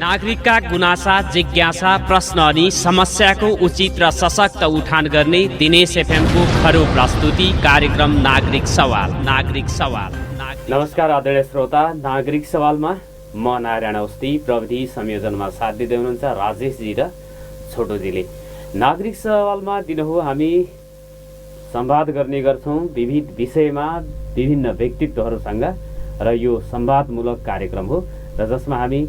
नागरिकका गुनासा, जिज्ञासा, प्रश्न अनि समस्याको उचित र सशक्त उठान गर्ने दिनेश एफएमको खरो प्रस्तुति कार्यक्रम नागरिक सवाल। नमस्कार आदरणीय श्रोता, नागरिक सवालमा म नारायण औस्ती, प्रविधि संयोजनमा साथ दिँदै हुनुहुन्छ राजेशजी र छोटोजीले। नागरिक सवालमा दिनहु हामी संवाद गर्ने गर्छौँ विविध विषयमा विभिन्न व्यक्तित्वहरूसँग र यो संवादमूलक कार्यक्रम हो र जसमा हामी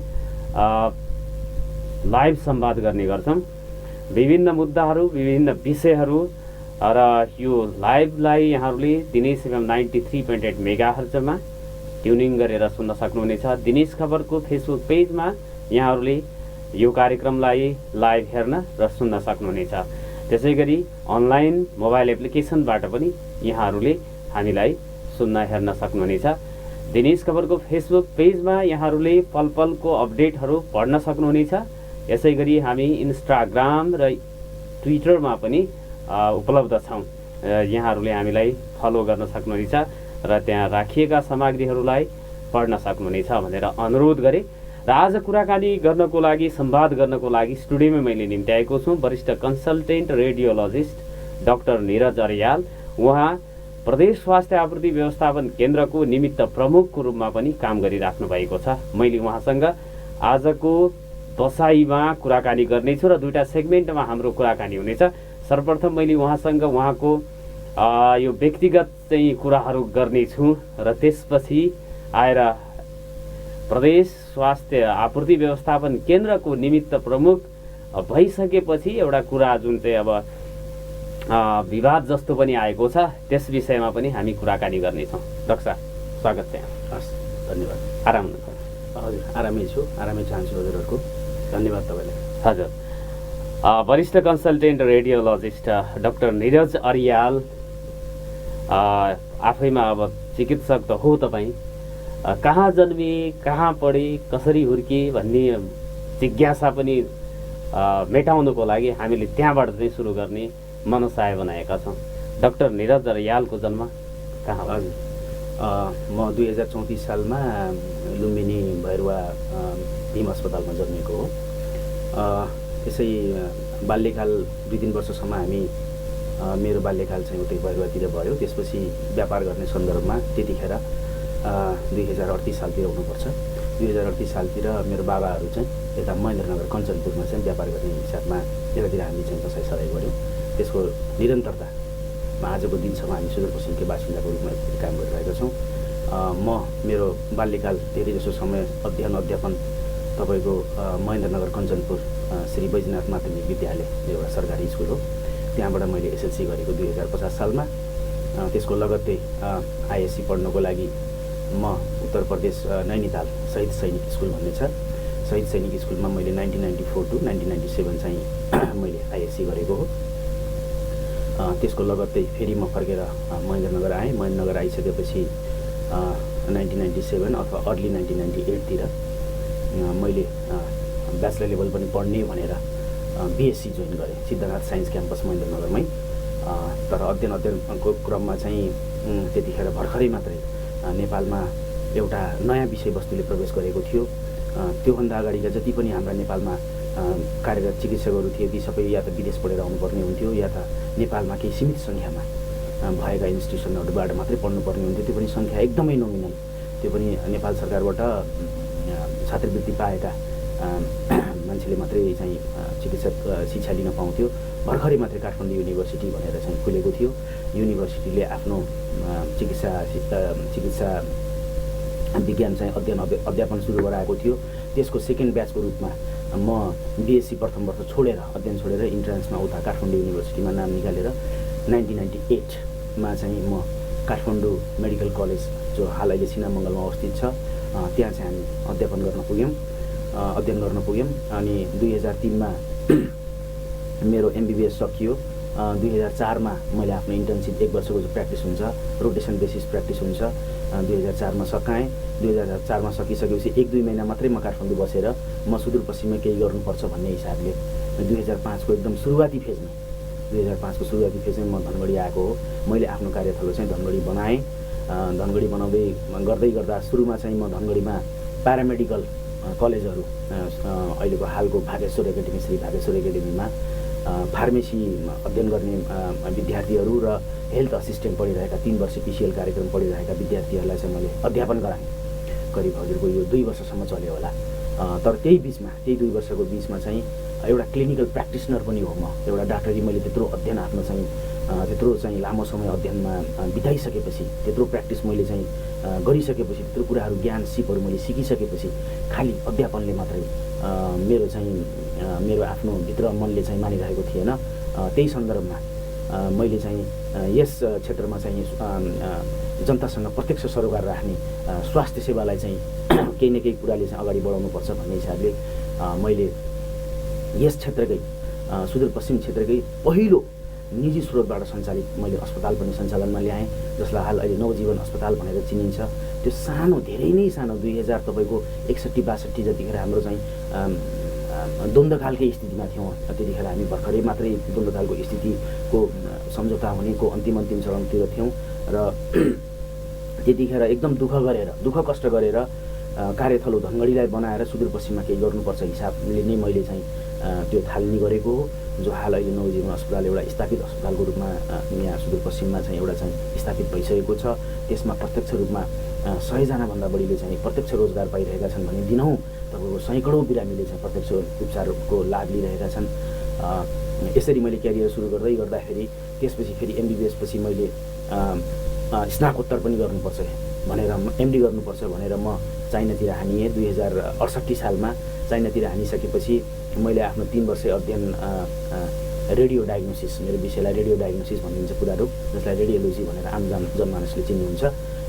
लाइभ संवाद गर्ने गर्छौँ विभिन्न मुद्दाहरू, विभिन्न विषयहरू र यो लाइभलाई यहाँहरूले दिनेश एफएम 93.8 मेगाहर्जमा ट्युनिङ गरेर सुन्न सक्नुहुनेछ। दिनेश खबरको फेसबुक पेजमा यहाँहरूले यो कार्यक्रमलाई लाइभ हेर्न र सुन्न सक्नुहुनेछ। त्यसै गरी अनलाइन मोबाइल एप्लिकेसनबाट पनि यहाँहरूले हामीलाई सुन्न हेर्न सक्नुहुनेछ। दिनेश खबरको फेसबुक पेजमा यहाँहरूले पल पलको अपडेटहरू पढ्न सक्नुहुनेछ। यसै गरी हामी इन्स्टाग्राम र ट्विटरमा पनि उपलब्ध छौँ। यहाँहरूले हामीलाई फलो गर्न सक्नुहुनेछ र त्यहाँ राखिएका सामग्रीहरूलाई पढ्न सक्नुहुनेछ भनेर अनुरोध गरेँ। र आज कुराकानी गर्नको लागि, संवाद गर्नको लागि स्टुडियोमा मैले निम्त्याएको छु वरिष्ठ consultant radiologist doctor Niraj Aryal. उहाँ प्रदेश स्वास्थ्य आपूर्ति व्यवस्थापन केन्द्रको निमित्त प्रमुखको रूपमा पनि काम गरिराख्नु भएको छ। मैले उहाँसँग आजको बसाइमा कुराकानी गर्नेछु र दुईवटा सेगमेन्टमा हाम्रो कुराकानी हुनेछ। सर्वप्रथम मैले उहाँसँग उहाँको यो व्यक्तिगत चाहिँ कुराहरू गर्नेछु र त्यसपछि आएर प्रदेश स्वास्थ्य आपूर्ति व्यवस्थापन केन्द्रको निमित्त प्रमुख भइसकेपछि एउटा कुरा जुन चाहिँ अब विवाद जस्तो पनि आएको छ त्यस विषयमा पनि हामी कुराकानी गर्नेछौँ। डाक्टर साहब, स्वागत छ। हस्, धन्यवाद। आराम हुनुहुन्छ? हजुर, आरामै छु, आरामै चाहन्छु हजुरहरूको। धन्यवाद तपाईँलाई। हजुर, वरिष्ठ consultant radiologist doctor Niraj Aryal आफैमा अब चिकित्सक त हो तपाईँ। कहाँ जन्मिए, कहाँ पढे, कसरी हुर्किए भन्ने जिज्ञासा पनि मेटाउनुको लागि हामीले त्यहाँबाट चाहिँ सुरु गर्ने मनसाय बनाएका छौँ। डाक्टर निरज अर्यालको जन्म कहाँ? हजुर, म 2034 सालमा लुम्बिनी भैरवा भीम अस्पतालमा जन्मेको हो। त्यसै बाल्यकाल 2-3 वर्षसम्म मेरो बाल्यकाल चाहिँ उतै भैरवातिर भयो। त्यसपछि व्यापार गर्ने सन्दर्भमा त्यतिखेर 2038 सालतिर हुनुपर्छ। 2038 सालतिर मेरो बाबाहरू चाहिँ यता महेन्द्रनगर कञ्चनपुरमा चाहिँ व्यापार गर्ने हिसाबमा यतातिर हामी चाहिँ बसाइ सराइ गऱ्यौँ। त्यसको निरन्तरतामा आजको दिनसम्म हामी सुदूरपश्चिमकै बासिन्दाको रूपमा काम गरिरहेका छौँ। मेरो बाल्यकाल धेरै जसो समय अध्यापन तपाईँको महेन्द्रनगर कञ्चनपुर श्री बैजनाथ माध्यमिक विद्यालय एउटा सरकारी स्कुल हो। त्यहाँबाट मैले एसएलसी गरेको 2050 सालमा। त्यसको लगत्तै आइएससी पढ्नको लागि म उत्तर प्रदेश नैनीताल शहीद सैनिक स्कुल भन्ने छ, शहीद सैनिक स्कुलमा मैले 1994 to 1997 चाहिँ मैले आइएससी गरेको हो। त्यसको लगत्तै फेरि म फर्केर महेन्द्रनगर आएँ। महेन्द्रनगर आइसकेपछि 1997 अथवा अर्ली 1998तिर मैले ब्याचलर लेभल पनि पढ्ने भनेर बिएससी जोइन गरेँ सिद्धनाथ साइन्स क्याम्पस महेन्द्रनगरमै। तर अध्ययनको क्रममा चाहिँ त्यतिखेर भर्खरै मात्रै नेपालमा एउटा नयाँ विषयवस्तुले प्रवेश गरेको थियो। त्योभन्दा अगाडिका जति पनि हाम्रा नेपालमा कार्यरत चिकित्सकहरू थिए ती सबै या त विदेश पढेर आउनुपर्ने हुन्थ्यो या त नेपालमा केही सीमित सङ्ख्यामा भएका इन्स्टिट्युसनहरूबाट मात्रै पढ्नुपर्ने हुन्थ्यो। त्यो पनि सङ्ख्या एकदमै नोमिनल। त्यो पनि नेपाल सरकारबाट छात्रवृत्ति पाएका मान्छेले मात्रै चाहिँ चिकित्सक शिक्षा लिन पाउँथ्यो। भर्खरै मात्रै काठमाडौँ युनिभर्सिटी भनेर चाहिँ खुलेको थियो। युनिभर्सिटीले आफ्नो चिकित्सा विज्ञान चाहिँ अध्यापन सुरु गराएको थियो। त्यसको सेकेन्ड ब्याचको रूपमा म बिएससी प्रथम वर्ष छोडेर अध्ययन छोडेर इन्ट्रान्समा उता काठमाडौँ युनिभर्सिटीमा नाम निकालेर 1998मा चाहिँ म काठमाडौँ मेडिकल कलेज जो हाल अहिले सिनामङ्गलमा अवस्थित छ त्यहाँ चाहिँ हामी अध्ययन गर्न पुग्यौँ। अनि 2003मा मेरो एमबिबिएस सकियो। 2004मा मैले आफ्नो इन्टर्नसिप 1 वर्षको जो प्र्याक्टिस हुन्छ, रोटेसन बेसिस प्र्याक्टिस हुन्छ, 2004मा सकाएँ। 2004मा सकिसकेपछि 1-2 महिना मात्रै म काठमाडौँ बसेर म सुदूरपश्चिममा केही गर्नुपर्छ भन्ने हिसाबले 2005को एकदम सुरुवाती फेजमै म धनगढी आएको हो। मैले आफ्नो कार्यथलो चाहिँ धनगढी बनाएँ। धनगढी बनाउँदै गर्दा सुरुमा चाहिँ म धनगढीमा प्यारामेडिकल कलेजहरू अहिलेको हालको भागेश्वर एकाडेमी श्री भागेश्वर एकाडेमीमा फार्मेसी अध्ययन गर्ने विद्यार्थीहरू र हेल्थ असिस्टेन्ट पढिरहेका 3 वर्ष पिसिएल कार्यक्रम पढिरहेका विद्यार्थीहरूलाई चाहिँ मैले अध्यापन गराएँ। करिब हजुरको यो 2 वर्षसम्म चल्यो होला। तर त्यही 2 वर्षको बिचमा चाहिँ एउटा क्लिनिकल प्र्याक्टिसनर पनि हो म। एउटा डाक्टरी मैले त्यत्रो अध्ययन आफ्नो चाहिँ त्यत्रो चाहिँ लामो समय अध्ययनमा बिताइसकेपछि, त्यत्रो प्र्याक्टिस मैले चाहिँ गरिसकेपछि, त्यत्रो कुराहरू ज्ञान सिपहरू मैले सिकिसकेपछि खालि अध्यापनले मात्रै मेरो आफ्नो भित्र मनले चाहिँ मानिरहेको थिएन। त्यही सन्दर्भमा मैले चाहिँ यस क्षेत्रमा चाहिँ जनतासँग प्रत्यक्ष सरोकार राख्ने स्वास्थ्य सेवालाई चाहिँ केही न केही कुराले चाहिँ अगाडि बढाउनुपर्छ भन्ने हिसाबले मैले यस क्षेत्रकै सुदूरपश्चिम क्षेत्रकै पहिलो निजी स्रोतबाट सञ्चालित मैले अस्पताल पनि सञ्चालनमा ल्याएँ, जसलाई हाल अहिले नवजीवन अस्पताल भनेर चिनिन्छ। त्यो सानो, धेरै नै सानो 2000 तपाईँको 61-62 जतिखेर हाम्रो चाहिँ द्वन्द्वकालकै स्थितिमा थियौँ। त्यतिखेर हामी भर्खरै मात्रै द्वन्द्वकालको स्थितिको सम्झौता हुनेको अन्तिम चरणतिर थियौँ र त्यतिखेर एकदम दुःख कष्ट गरेर कार्यथलो धनगढीलाई बनाएर सुदूरपश्चिममा केही गर्नुपर्छ हिसाबले नै मैले चाहिँ त्यो थालनी गरेको हो, जो हाल अहिले नवजीवन अस्पताल एउटा स्थापित अस्पतालको रूपमा यहाँ सुदूरपश्चिममा चाहिँ एउटा चाहिँ स्थापित भइसकेको छ। त्यसमा प्रत्यक्ष रूपमा 100 जनाभन्दा बढीले चाहिँ प्रत्यक्ष रोजगार पाइरहेका छन् भने दिनहुँ तपाईँको सैकडौँ बिरामीले चाहिँ प्रत्यक्ष उपचारको लाभ लिइरहेका छन्। यसरी मैले क्यारियर सुरु गर्दाखेरि त्यसपछि फेरि MBBS पछि मैले स्नाकोत्तर पनि गर्नुपर्छ भनेर MD गर्नुपर्छ भनेर म चाइनातिर हानिएँ। 2068 सालमा चाइनातिर हानिसकेपछि मैले आफ्नो 3 वर्ष अध्ययन रेडियो डायग्नोसिस, मेरो विषयलाई रेडियो डायग्नोसिस भनिन्छ पुरारूप, जसलाई रेडियोलोजी भनेर आम जनमानसले चिन्नुहुन्छ।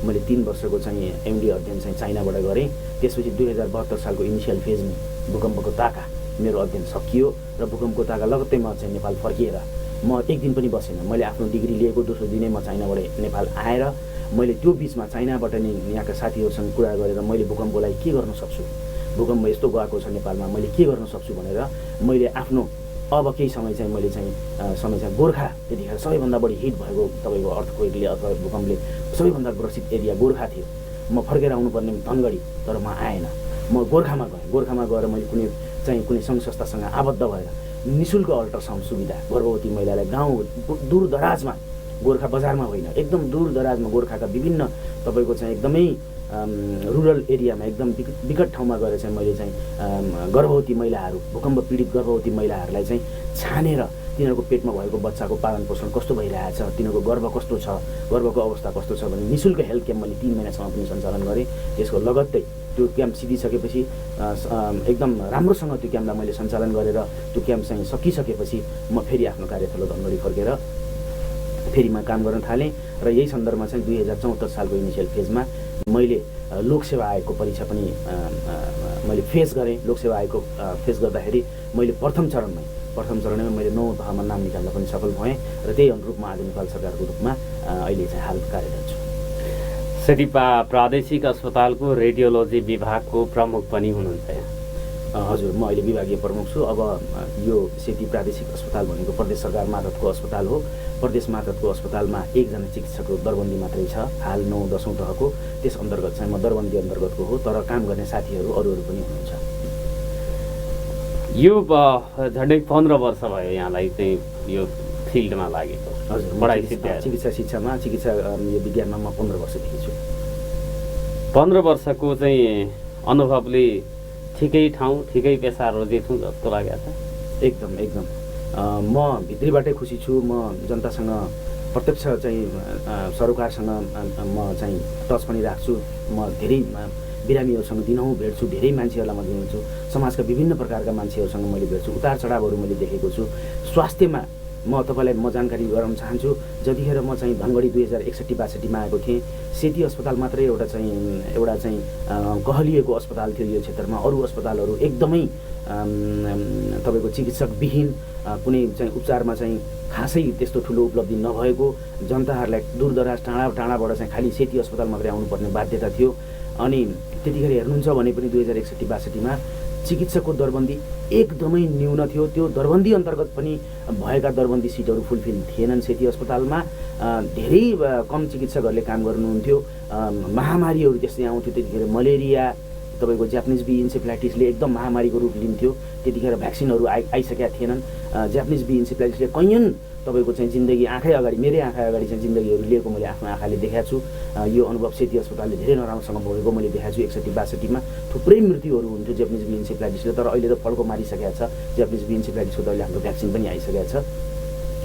मैले 3 वर्षको चाहिँ MD अध्ययन चाहिँ चाइनाबाट गरेँ। त्यसपछि 2072 सालको इनिसियल फेजमा भूकम्पको ताका मेरो अध्ययन सकियो र भूकम्पको ताका लगत्तै म चाहिँ नेपाल फर्किएर म एक दिन पनि बसेन। मैले आफ्नो डिग्री लिएको दोस्रो दिनै म चाइनाबाट नेपाल आएर मैले त्यो बिचमा चाइनाबाट नै यहाँका साथीहरूसँग कुरा गरेर मैले भूकम्पलाई के गर्न सक्छु, भूकम्प यस्तो गएको छ नेपालमा, मैले के गर्न सक्छु भनेर मैले आफ्नो अब केही समय चाहिँ मैले चाहिँ गोर्खा, त्यतिखेर सबैभन्दा बढी हिट भएको तपाईँको अर्थक्वेकले अथवा भूकम्पले सबैभन्दा ग्रसित एरिया गोर्खा थियो। म फर्केर आउनुपर्ने धनगढी, तर म आएन। म गोर्खामा गएँ। गोर्खामा गएर मैले कुनै सङ्घ संस्थासँग आबद्ध भएर निःशुल्क अल्ट्रासाउन्ड सुविधा गर्भवती महिलालाई गाउँ दूर दराजमा, गोर्खा बजारमा होइन, एकदम दूर दराजमा गोर्खाका विभिन्न तपाईँको चाहिँ एकदमै रुरल एरियामा एकदम विकट ठाउँमा गएर चाहिँ मैले चाहिँ गर्भवती महिलाहरू, भूकम्प पीडित गर्भवती महिलाहरूलाई चाहिँ छानेर तिनीहरूको पेटमा भएको बच्चाको पालन पोषण कस्तो भइरहेछ, तिनीहरूको गर्भ कस्तो छ, गर्भको अवस्था कस्तो छ भने निःशुल्क हेल्थ क्याम्प मैले 3 महिनासम्म पनि सञ्चालन गरेँ। त्यसको लगत्तै त्यो क्याम्प सिधिसकेपछि एकदम राम्रोसँग त्यो क्याम्पलाई मैले सञ्चालन गरेर त्यो क्याम्प चाहिँ सकिसकेपछि म फेरि आफ्नो कार्यथलो धनगढी फर्केर फेरि म काम गर्न थालेँ। र यही सन्दर्भमा चाहिँ 2074 सालको इनिसियल फेजमा मैले लोकसेवा आयोगको परीक्षा पनि मैले फेस गरेँ। लोकसेवा आयोगको फेस गर्दाखेरि मैले प्रथम चरणमै मैले 9 तहमा नाम निकाल्न पनि सफल भएँ र त्यही अनुरूपमा आज नेपाल सरकारको रूपमा अहिले चाहिँ हाल कार्यरत छु। सेतिपा प्रादेशिक अस्पतालको रेडियोलोजी विभागको प्रमुख पनि हुनुहुन्छ। हजुर, म अहिले विभागीय प्रमुख छु। अब यो सेती प्रादेशिक अस्पताल भनेको प्रदेश सरकार मार्फतको अस्पताल हो। प्रदेश मार्फतको अस्पतालमा 1 जना चिकित्सकको दरबन्दी मात्रै छ, हाल 9-10औं तहको। त्यस अन्तर्गत चाहिँ म दरबन्दी अन्तर्गतको हो, तर काम गर्ने साथीहरू अरू पनि हुनुहुन्छ। यो झन्डै 15 वर्ष भयो यहाँलाई चाहिँ यो फिल्डमा लागेको। हजुर, पढाइ शिक्षामा चिकित्सा यो विज्ञानमा म 15 वर्षदेखि छु। 15 वर्षको चाहिँ अनुभवले ठिकै ठाउँ ठिकै पेसा रोजेछु जस्तो लागेको छ। एकदम म भित्रीबाटै खुसी छु। म जनतासँग प्रत्यक्ष चाहिँ सरोकारसँग म चाहिँ टच पनि राख्छु। म धेरै बिरामीहरूसँग दिनहुँ भेट्छु, धेरै मान्छेहरूलाई म दिन्छु, समाजका विभिन्न प्रकारका मान्छेहरूसँग मैले भेट्छु, उतार चढावहरू मैले देखेको छु। स्वास्थ्यमा म तपाईँलाई जानकारी गराउन चाहन्छु। जतिखेर म चाहिँ धनगढी 2061-62मा आएको थिएँ, सेती अस्पताल मात्रै एउटा चाहिँ कहलिएको अस्पताल थियो यो क्षेत्रमा। अरू अस्पतालहरू एकदमै तपाईँको चिकित्सकविहीन, कुनै चाहिँ उपचारमा चाहिँ खासै त्यस्तो ठुलो उपलब्धि नभएको, जनताहरूलाई दूरदराज टाढाबाट चाहिँ खालि सेती अस्पताल मात्रै आउनुपर्ने बाध्यता थियो। अनि त्यतिखेर हेर्नुहुन्छ भने पनि 2061-62मा चिकित्सकको दरबन्दी एकदमै न्यून थियो। त्यो दरबन्दी अन्तर्गत पनि भएका दरबन्दी सिटहरू फुलफिल थिएनन् सेती अस्पतालमा। धेरै कम चिकित्सकहरूले काम गर्नुहुन्थ्यो। महामारीहरू त्यस्तै आउँथ्यो। त्यतिखेर मलेरिया, तपाईँको जापानिज बी इन्सेफ्लाइटिसले एकदम महामारीको रूप लिन्थ्यो। त्यतिखेर भ्याक्सिनहरू आइसकेका थिएनन्। जापानिज बी इन्सेफ्लाइटिसले कैयन तपाईँको चाहिँ जिन्दगी आँखै अगाडि, मेरै आँखा अगाडि चाहिँ जिन्दगीहरू लिएको मैले आफ्नो आँखाले देखाएको छु। यो अनुभव सेती अस्पतालले धेरै नराम्रोसँग भोगेको मैले देखाएको छु। 61-62 थुप्रै मृत्युहरू हुन्थ्यो जापानिज बी इन्सेफ्लाइटिसले, तर अहिले त फड्को मारिसकेको छ। जापानिज बी इन्सेफ्लाइटिसको त अहिले हाम्रो भ्याक्सिन पनि आइसकेको छ।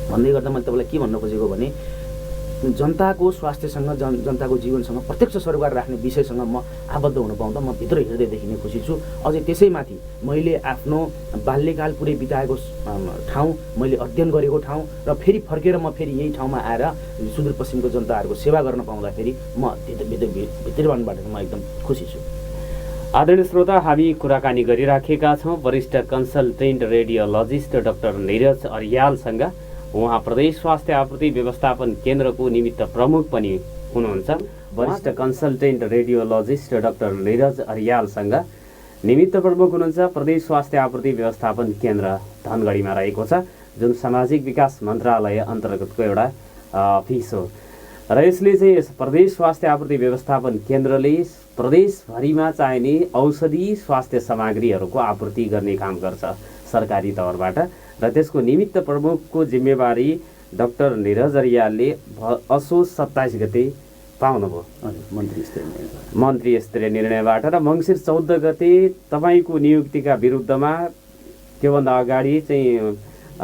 भन्दै गर्दा मैले तपाईँलाई के भन्न खोजेको भने जनताको स्वास्थ्यसँग जनताको जीवनसँग प्रत्यक्ष सरोकार राख्ने विषयसँग म आबद्ध हुन पाउँदा म भित्र हृदयदेखि नै खुसी छु। अझै त्यसैमाथि मैले आफ्नो बाल्यकाल पुरै बिताएको ठाउँ, मैले अध्ययन गरेको ठाउँ र फेरि फर्केर म फेरि यही ठाउँमा आएर सुदूरपश्चिमको जनताहरूको सेवा गर्न पाउँदाखेरि म भित्रबानबाट म एकदम खुसी छु। आदरणीय श्रोता, हामी कुराकानी गरिराखेका छौँ वरिष्ठ कन्सल्टेन्ट रेडियोलोजिस्ट डाक्टर नीरज अर्यालसँग। उहाँ प्रदेश स्वास्थ्य आपूर्ति व्यवस्थापन केन्द्रको निमित्त प्रमुख पनि हुनुहुन्छ। वरिष्ठ कन्सल्टेन्ट रेडियोलोजिस्ट डाक्टर नीरज अर्यालसँग निमित्त प्रमुख हुनुहुन्छ प्रदेश स्वास्थ्य आपूर्ति व्यवस्थापन केन्द्र धनगढीमा रहेको छ, जुन सामाजिक विकास मन्त्रालय अन्तर्गतको एउटा अफिस हो। र यसले चाहिँ प्रदेश स्वास्थ्य आपूर्ति व्यवस्थापन केन्द्रले प्रदेशभरिमा चाहिने औषधि स्वास्थ्य सामग्रीहरूको आपूर्ति गर्ने काम गर्छ सरकारी तौरबाट, र त्यसको निमित्त प्रमुखको जिम्मेवारी डाक्टर नीरज अर्यालले असोज 27 गते पाउनुभयो मन्त्री स्तरीय निर्णयबाट। र मङ्सिर 14 गते तपाईँको नियुक्तिका विरुद्धमा त्योभन्दा अगाडि चाहिँ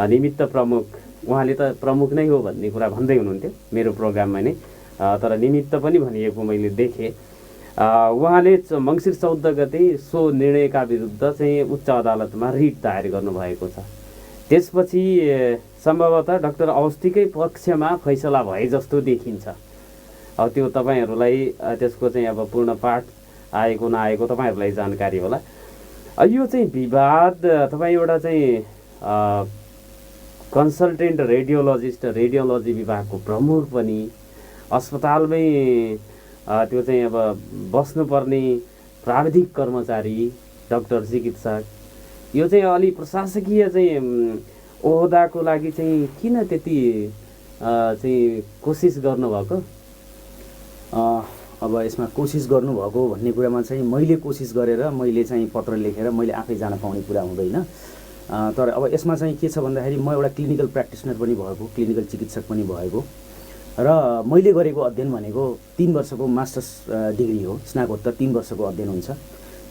निमित्त प्रमुख, उहाँले त प्रमुख नै हो भन्ने कुरा भन्दै हुनुहुन्थ्यो मेरो प्रोग्राममा नै, तर निमित्त पनि भनिएको मैले देखेँ। उहाँले मङ्सिर 14 गते सो निर्णयका विरुद्ध चाहिँ उच्च अदालतमा रिट दायर गर्नुभएको छ। त्यसपछि सम्भवतः डाक्टर अवस्थीकै पक्षमा फैसला भए जस्तो देखिन्छ। अब त्यो तपाईँहरूलाई त्यसको चाहिँ अब पूर्ण पाठ आएको नआएको तपाईँहरूलाई जानकारी होला। यो चाहिँ विवाद तपाईँ एउटा चाहिँ कन्सल्टेन्ट रेडियोलोजिस्ट, रेडियोलोजी विभागको प्रमुख पनि, अस्पतालमै त्यो चाहिँ अब बस्नुपर्ने प्राविधिक कर्मचारी, डाक्टर चिकित्सक, यो चाहिँ अलि प्रशासकीय चाहिँ ओहदाको लागि चाहिँ किन त्यति चाहिँ कोसिस गर्नुभएको? अब यसमा कोसिस गर्नुभएको भन्ने कुरामा चाहिँ मैले कोसिस गरेर मैले चाहिँ पत्र लेखेर मैले आफै जान पाउने कुरा हुँदैन। तर अब यसमा चाहिँ के छ भन्दाखेरि म एउटा क्लिनिकल प्र्याक्टिसनर पनि भएको, क्लिनिकल चिकित्सक पनि भएको, र मैले गरेको अध्ययन भनेको 3 वर्षको मास्टर्स डिग्री हो, स्नातकोत्तर 3 वर्षको अध्ययन हुन्छ।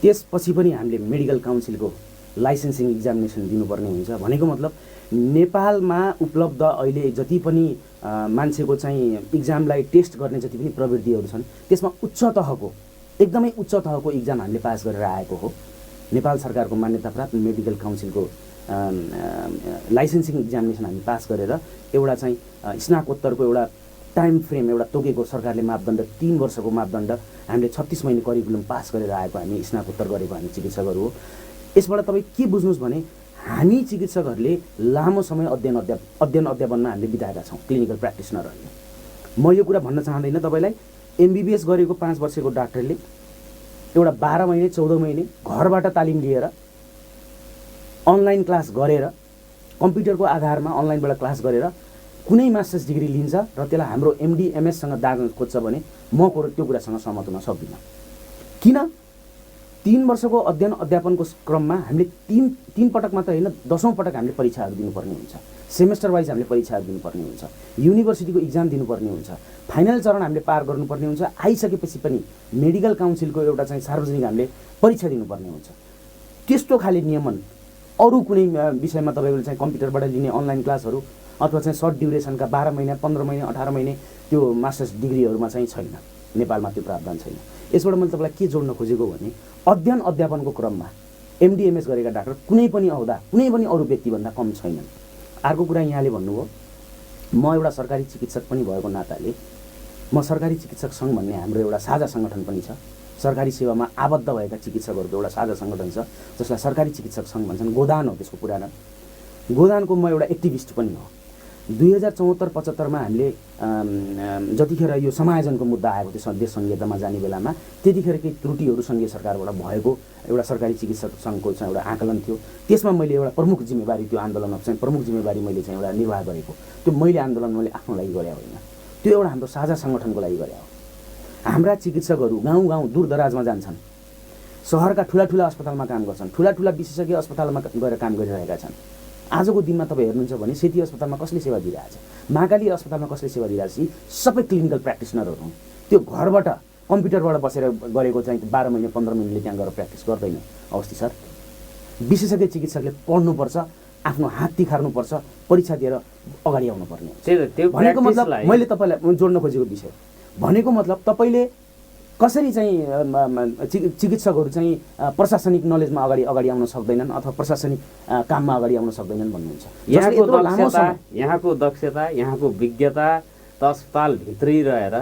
त्यसपछि पनि हामीले मेडिकल काउन्सिलको लाइसेन्सिङ इक्जामिनेसन दिनुपर्ने हुन्छ। भनेको मतलब नेपालमा उपलब्ध अहिले जति पनि मान्छेको चाहिँ इक्जामलाई टेस्ट गर्ने जति पनि प्रविधिहरू छन्, त्यसमा उच्च तहको, एकदमै उच्च तहको इक्जाम हामीले पास गरेर आएको हो। नेपाल सरकारको मान्यता प्राप्त मेडिकल काउन्सिलको लाइसेन्सिङ इक्जामिनेसन हामी पास गरेर एउटा चाहिँ स्नातकोत्तरको एउटा टाइम फ्रेम एउटा तोकेको सरकारले मापदण्ड 3 वर्षको मापदण्ड हामीले 36 महिने करिकुलम पास गरेर आएको हामी स्नातकोत्तर गरेको हामी चिकित्सकहरू हो। यसबाट तपाईँ के बुझ्नुहोस् भने हामी चिकित्सकहरूले लामो समय अध्ययन अध्यापनमा हामीले बिताएका छौँ, क्लिनिकल प्र्याक्टिसनरहरूले। म यो कुरा भन्न चाहँदैन तपाईँलाई, MBBS गरेको 5 वर्षको डाक्टरले एउटा 12 महिने 14 महिने घरबाट तालिम लिएर अनलाइन क्लास गरेर, कम्प्युटरको आधारमा अनलाइनबाट क्लास गरेर कुनै मास्टर्स डिग्री लिन्छ र त्यसलाई हाम्रो MD MS सँग दाग्न खोज्छ भने म त्यो कुरासँग सहमत हुन सक्दिनँ। किन? 3 वर्षको अध्ययन अध्यापनको क्रममा हामीले तीन पटक मात्र होइन 10औं पटक हामीले परीक्षाहरू दिनुपर्ने हुन्छ, सेमेस्टर वाइज हामीले परीक्षाहरू दिनुपर्ने हुन्छ, युनिभर्सिटीको इक्जाम दिनुपर्ने हुन्छ, फाइनल चरण हामीले पार गर्नुपर्ने हुन्छ। आइसकेपछि पनि मेडिकल काउन्सिलको एउटा चाहिँ सार्वजनिक हामीले परीक्षा दिनुपर्ने हुन्छ। त्यस्तो खाले नियमन अरू कुनै विषयमा तपाईँले चाहिँ कम्प्युटरबाट लिने अनलाइन क्लासहरू अथवा चाहिँ सर्ट ड्युरेसनका 12 महिना 15 महिना 18 महिने त्यो मास्टर्स डिग्रीहरूमा चाहिँ छैन, नेपालमा त्यो प्रावधान छैन। यसबाट मैले तपाईँलाई के जोड्न खोजेको भने अध्ययन अध्यापनको क्रममा MD MS गरेका डाक्टर कुनै पनि औदा कुनै पनि अरू व्यक्तिभन्दा कम छैनन्। अर्को कुरा यहाँले भन्नुभयो, म एउटा सरकारी चिकित्सक पनि भएको नाताले म सरकारी चिकित्सक सङ्घ भन्ने हाम्रो एउटा साझा सङ्गठन पनि छ। सरकारी सेवामा आबद्ध भएका चिकित्सकहरूको एउटा साझा सङ्गठन छ जसलाई सरकारी चिकित्सक सङ्घ भन्छन्। गोदान हो त्यसको पुरानो। गोदानको म एउटा एक्टिभिस्ट पनि हो। 2074-75 मा हामीले जतिखेर यो समायोजनको मुद्दा आएको थियो देश संहितामा जाने बेलामा, त्यतिखेर केही त्रुटिहरू सङ्घीय सरकारबाट भएको एउटा सरकारी चिकित्सक सङ्घको चाहिँ एउटा आकलन थियो। त्यसमा मैले एउटा प्रमुख जिम्मेवारी, त्यो आन्दोलनमा चाहिँ प्रमुख जिम्मेवारी मैले चाहिँ एउटा निर्वाह गरेको। त्यो मैले आन्दोलन मैले आफ्नो लागि गरे होइन, त्यो एउटा हाम्रो साझा सङ्गठनको लागि गरे हो। हाम्रा चिकित्सकहरू गाउँ गाउँ दूरदराजमा जान्छन्, सहरका ठुला अस्पतालमा काम गर्छन्, ठुला विशेषज्ञ अस्पतालमा गएर काम गरिरहेका छन्। आजको दिनमा तपाईँ हेर्नुहुन्छ भने सेती अस्पतालमा कसले सेवा दिइरहेछ, महाकाली अस्पतालमा कसले सेवा दिइरहेछ, सबै क्लिनिकल प्र्याक्टिसनरहरू हुन्। त्यो घरबाट कम्प्युटरबाट बसेर गरेको चाहिँ 12 महिना 15 मिनटले त्यहाँ गएर प्र्याक्टिस गर्दैन। अवस्थी सर, विशेषज्ञ चिकित्सकले पढ्नुपर्छ, आफ्नो हात तिखार्नुपर्छ, परीक्षा दिएर अगाडि आउनुपर्ने हुन्छ। भनेको मतलब मैले तपाईँलाई जोड्न खोजेको विषय भनेको मतलब तपाईँले कसरी चाहिँ चिकित्सकहरू चाहिँ प्रशासनिक नलेजमा अगाडि आउन सक्दैनन् अथवा प्रशासनिक काममा अगाडि आउन सक्दैनन् भन्नुहुन्छ। यहाँको दक्षता, यहाँको विज्ञता त अस्पतालभित्रै रहेर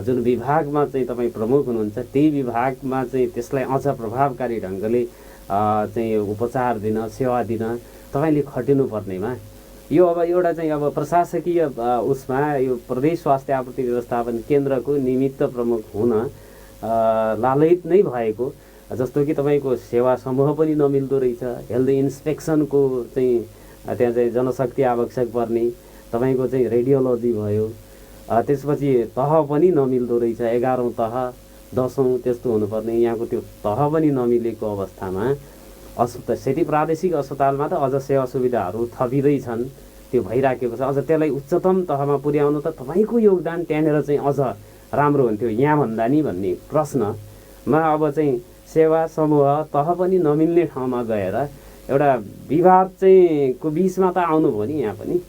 जुन विभागमा चाहिँ तपाईँ प्रमुख हुनुहुन्छ त्यही विभागमा चाहिँ त्यसलाई अझ प्रभावकारी ढङ्गले चाहिँ उपचार दिन, सेवा दिन तपाईँले खटिनुपर्नेमा यो अब एउटा चाहिँ अब प्रशासकीय उसमा यो प्रदेश स्वास्थ्य आपूर्ति व्यवस्थापन केन्द्रको निमित्त प्रमुख हुन लालयित नै भएको, जस्तो कि तपाईँको सेवा समूह पनि नमिल्दो रहेछ, हेल्थ इन्सपेक्सनको चाहिँ त्यहाँ चाहिँ जनशक्ति आवश्यक पर्ने, तपाईँको चाहिँ रेडियोलोजी भयो, त्यसपछि तह पनि नमिल्दो रहेछ, 11औं तह 10औं त्यस्तो हुनुपर्ने, यहाँको त्यो तह पनि नमिलेको अवस्थामा सेती प्रादेशिक अस्पतालमा त अझ सेवा सुविधाहरू थपिँदैछन्, त्यो भइराखेको छ। अझ त्यसलाई उच्चतम तहमा पुर्याउनु त तपाईँको योगदान त्यहाँनिर चाहिँ अझ राम्रो हुन्थ्यो यहाँभन्दा नि भन्ने प्रश्नमा अब चाहिँ सेवा समूह तह पनि नमिल्ने ठाउँमा गएर एउटा विवाद चाहिँ को बिचमा त आउनुभयो नि। यहाँ पनि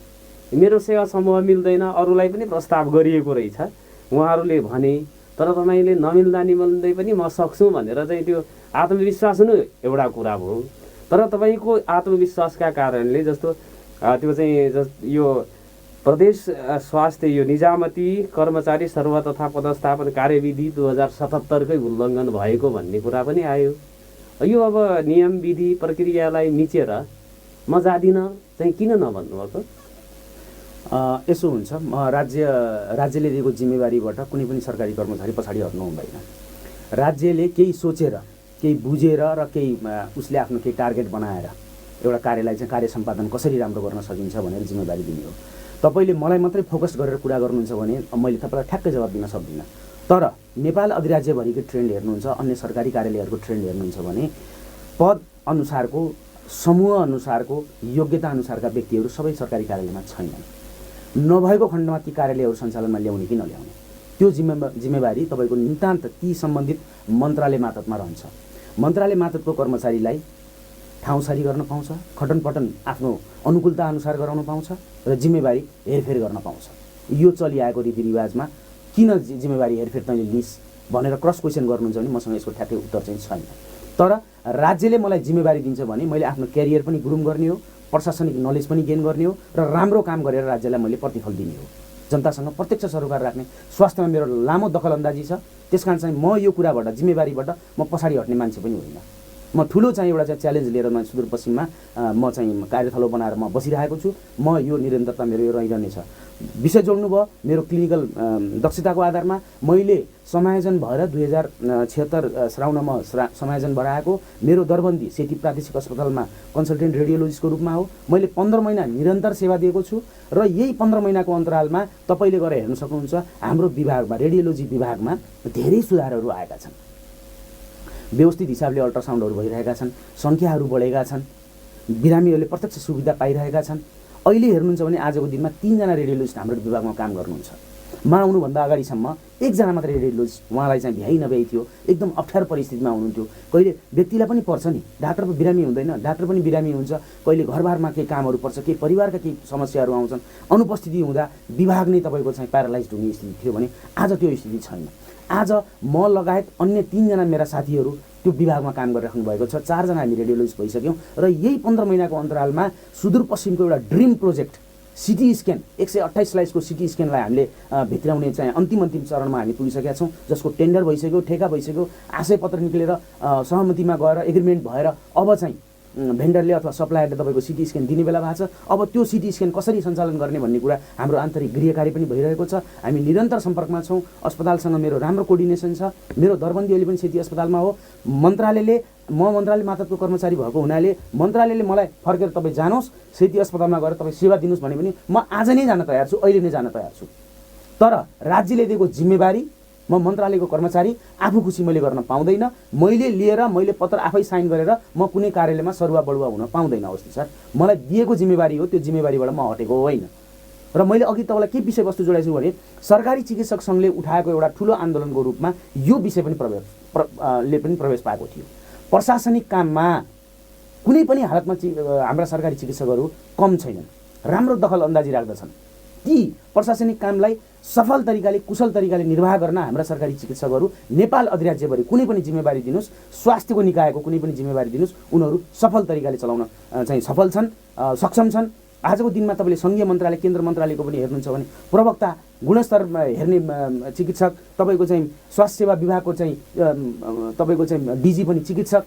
मेरो सेवा समूह मिल्दैन, अरूलाई पनि प्रस्ताव गरिएको रहेछ, उहाँहरूले भने, तर तपाईँले नमिल्दा निमिल्दै पनि म सक्छु भनेर चाहिँ त्यो आत्मविश्वास नै एउटा कुरा भयो। तर तपाईँको आत्मविश्वासका कारणले जस्तो त्यो चाहिँ यो प्रदेश स्वास्थ्य यो निजामती कर्मचारी सर्व तथा पदस्थापन कार्यविधि 2077कै उल्लङ्घन भएको भन्ने कुरा पनि आयो। यो अब नियम विधि प्रक्रियालाई मिचेर म जादिनँ चाहिँ किन नभन्नुभएको? यसो हुन्छ, राज्यले दिएको जिम्मेवारीबाट कुनै पनि सरकारी कर्मचारी पछाडि हट्नु हुँदैन। राज्यले केही सोचेर, केही बुझेर र केही उसले आफ्नो केही टार्गेट बनाएर एउटा कार्यलाई चाहिँ कार्य सम्पादन कसरी राम्रो गर्न सकिन्छ भनेर जिम्मेवारी दिने हो। तपाईँले मलाई मात्रै फोकस गरेर कुरा गर्नुहुन्छ भने मैले तपाईँलाई ठ्याक्कै जवाब दिन सक्दिनँ। तर नेपाल अधिराज्यभरिको ट्रेन्ड हेर्नुहुन्छ, अन्य सरकारी कार्यालयहरूको ट्रेन्ड हेर्नुहुन्छ भने पद अनुसारको, समूह अनुसारको, योग्यता अनुसारका व्यक्तिहरू सबै सरकारी कार्यालयमा छैनन्। नभएको खण्डमा ती कार्यालयहरू सञ्चालनमा ल्याउने कि नल्याउने त्यो जिम्मेवारी तपाईँको नितान्त ती सम्बन्धित मन्त्रालय मातहतमा रहन्छ। मन्त्रालय मातहतको कर्मचारीलाई ठाउँसारी गर्न पाउँछ, खटनपटन आफ्नो अनुकूलता अनुसार गराउन पाउँछ र जिम्मेवारी हेरफेर गर्न पाउँछ। यो चलिआएको रीतिरिवाजमा किन जिम्मेवारी हेरफेर तैँले लिस् भनेर क्रस क्वेसन गर्नुहुन्छ भने मसँग यसको ठ्याक्कै उत्तर चाहिँ छैन। तर राज्यले मलाई जिम्मेवारी दिन्छ भने मैले आफ्नो क्यारियर पनि ग्रुम गर्ने हो, प्रशासनिक नलेज पनि गेन गर्ने हो र राम्रो काम गरेर राज्यलाई मैले प्रतिफल दिने हो। जनतासँग प्रत्यक्ष सरोकार राख्ने, स्वास्थ्यमा मेरो लामो दखलअन्दाजी छ, त्यसकारण चाहिँ म यो कुराबाट जिम्मेवारीबाट म पछाडि हट्ने मान्छे पनि होइन। म ठुलो चाहिँ एउटा चाहिँ च्यालेन्ज लिएर म सुदूरपश्चिममा म चाहिँ कार्यथलो बनाएर म बसिरहेको छु। म यो निरन्तरता मेरो यो रहिरहनेछ। विषय जोड्नुभयो, मेरो क्लिनिकल दक्षताको आधारमा मैले समायोजन भएर 2076 श्रावणमा समायोजन बढाएको मेरो दरबन्दी सेती प्रादेशिक अस्पतालमा कन्सल्टेन्ट रेडियोलोजिस्टको रूपमा हो। मैले 15 महिना निरन्तर सेवा दिएको छु र यही 15 महिनाको अन्तरालमा तपाईँले गएर हेर्न सक्नुहुन्छ हाम्रो विभागमा, रेडियोलोजी विभागमा धेरै सुधारहरू आएका छन्। व्यवस्थित हिसाबले अल्ट्रासाउन्डहरू भइरहेका छन्, सङ्ख्याहरू बढेका छन्, बिरामीहरूले प्रत्यक्ष सुविधा पाइरहेका छन्। अहिले हेर्नुहुन्छ भने आजको दिनमा 3 जना रेडियोलोजिस्ट हाम्रो विभागमा काम गर्नुहुन्छ। म आउनुभन्दा अगाडिसम्म 1 जना मात्रै रेडियोलोजिस्ट, उहाँलाई चाहिँ भ्याइ नभ्याइ थियो, एकदम अप्ठ्यारो परिस्थितिमा हुनुहुन्थ्यो। कहिले व्यक्तिलाई पनि पर्छ नि, डाक्टर पो बिरामी हुँदैन, डाक्टर पनि बिरामी हुन्छ, कहिले घरबारमा केही कामहरू पर्छ, केही परिवारका केही समस्याहरू आउँछन्, अनुपस्थिति हुँदा विभाग नै तपाईँको चाहिँ प्यारालाइज्ड हुने स्थिति थियो भने आज त्यो स्थिति छैन। आज म लगायत अन्य 3 जना मेरा साथीहरू त्यो विभागमा काम गरिराख्नु भएको छ। 4 जना हामी रेडियोलोजिस्ट भइसक्यौँ र यही 15 महिनाको अन्तरालमा सुदूरपश्चिमको एउटा ड्रिम प्रोजेक्ट सिटी स्क्यान 128 स्लाइसको सिटी स्क्यानलाई हामीले भित्राउने चाहिँ अन्तिम चरणमा हामी पुगिसकेका छौँ, जसको टेन्डर भइसक्यो, ठेका भइसक्यो, आशय पत्र निक्लेर सहमतिमा गएर एग्रिमेन्ट भएर अब चाहिँ भेन्डरले अथवा सप्लायरले तपाईँको सिटी स्क्यान दिने बेला भएको छ। अब त्यो सिटी स्क्यान कसरी सञ्चालन गर्ने भन्ने कुरा हाम्रो आन्तरिक गृह कार्य पनि भइरहेको छ। हामी निरन्तर सम्पर्कमा छौँ। अस्पतालसँग मेरो राम्रो कोर्डिनेसन छ। मेरो दरबन्दी अहिले पनि सेती अस्पतालमा हो। मन्त्रालयले, म मन्त्रालय मातहतको कर्मचारी भएको हुनाले मन्त्रालयले मलाई फर्केर तपाईँ जानुहोस्, सेती अस्पतालमा गएर तपाईँ सेवा दिनुहोस् भने पनि म आज नै जान तयार छु, अहिले नै जान तयार छु। तर राज्यले दिएको जिम्मेवारी म मन्त्रालयको कर्मचारी आफू खुसी मैले गर्न पाउँदैन, मैले लिएर मैले पत्र आफै साइन गरेर म कुनै कार्यालयमा सरुवा बढुवा हुन पाउँदैन। अवस्था सर, मलाई दिएको जिम्मेवारी हो, त्यो जिम्मेवारीबाट म हटेको होइन। र मैले अघि तपाईँलाई के विषयवस्तु जोडाइछु भने सरकारी चिकित्सक सङ्घले उठाएको एउटा ठुलो आन्दोलनको रूपमा यो विषय पनि प्रवेश पाएको थियो। प्रशासनिक काममा कुनै पनि हालतमा हाम्रा सरकारी चिकित्सकहरू कम छैनन्, राम्रो दखल अन्दाजी राख्दछन्। ती प्रशासनिक कामलाई सफल तरिकाले कुशल तरिकाले निर्वाह गर्न हाम्रा सरकारी चिकित्सकहरू नेपाल अधिराज्यभरि कुनै पनि जिम्मेवारी दिनुहोस्, स्वास्थ्यको निकायको कुनै पनि जिम्मेवारी दिनुहोस्, उनीहरू सफल तरिकाले चलाउन चाहिँ सफल छन्, सक्षम छन्। आजको दिनमा तपाईँले सङ्घीय मन्त्रालय केन्द्र मन्त्रालयको पनि हेर्नुहुन्छ भने प्रवक्ता गुणस्तर हेर्ने चिकित्सक, तपाईँको चाहिँ स्वास्थ्य सेवा विभागको चाहिँ तपाईँको चाहिँ डिजी पनि चिकित्सक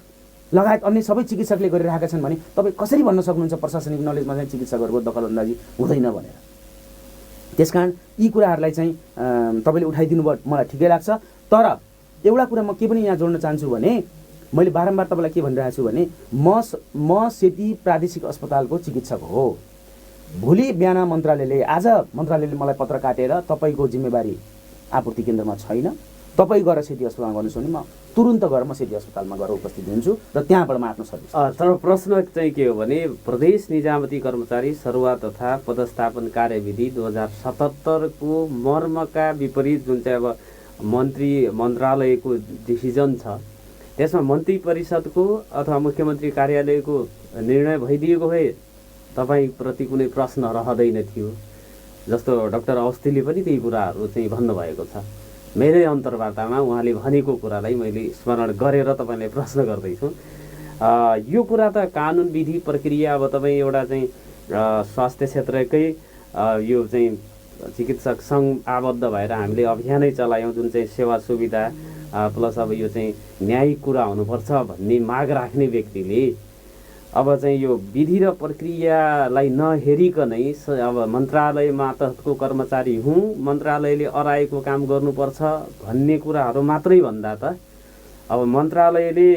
लगायत अन्य सबै चिकित्सकले गरिरहेका छन् भने तपाईँ कसरी भन्न सक्नुहुन्छ प्रशासनिक नलेजमा चाहिँ चिकित्सकहरूको दखल अन्दाजी हुँदैन भनेर? त्यसकारण यी कुराहरूलाई चाहिँ तपाईँले उठाइदिनु भयो, मलाई ठिकै लाग्छ। तर एउटा कुरा म के पनि यहाँ जोड्न चाहन्छु भने मैले बारम्बार तपाईँलाई के भनिरहेको छु भने म सेती प्रादेशिक अस्पतालको चिकित्सक हो। भोलि बिहान आज मन्त्रालयले मलाई पत्र काटेर तपाईँको जिम्मेवारी आपूर्ति केन्द्रमा छैन, तपाईँ गएर सेती अस्पतालमा गर्नुहोस् भने म तुरुन्त गएर म सेती अस्पतालमा गएर उपस्थित हुन्छु र त्यहाँबाट म आफ्नो सर्भिस। तर प्रश्न चाहिँ के हो भने प्रदेश निजामती कर्मचारी सरुवा तथा पदस्थापन कार्यविधि 2077 को मर्मका विपरीत जुन चाहिँ अब मन्त्रालयको डिसिजन छ त्यसमा मन्त्री परिषदको अथवा मुख्यमन्त्री कार्यालयको निर्णय भइदिएको भए तपाईँप्रति कुनै प्रश्न रहँदैन थियो, जस्तो डाक्टर अवस्थीले पनि त्यही कुराहरू चाहिँ भन्नुभएको छ। मेरै अन्तर्वार्तामा उहाँले भनेको कुरालाई मैले स्मरण गरेर तपाईँलाई प्रश्न गर्दैछु। यो कुरा त कानुन विधि प्रक्रिया, अब तपाईँ एउटा चाहिँ स्वास्थ्य क्षेत्रकै यो चाहिँ चिकित्सक सङ्घ आबद्ध भएर हामीले अभियानै चलायौँ, जुन चाहिँ सेवा सुविधा प्लस अब यो चाहिँ न्यायिक कुरा हुनुपर्छ भन्ने माग राख्ने व्यक्तिले अब चाहिँ यो विधि र प्रक्रियालाई नहेरिकनै अब मन्त्रालय मातहतको कर्मचारी हुँ, मन्त्रालयले अराएको काम गर्नुपर्छ भन्ने कुराहरू मात्रै भन्दा त अब मन्त्रालयले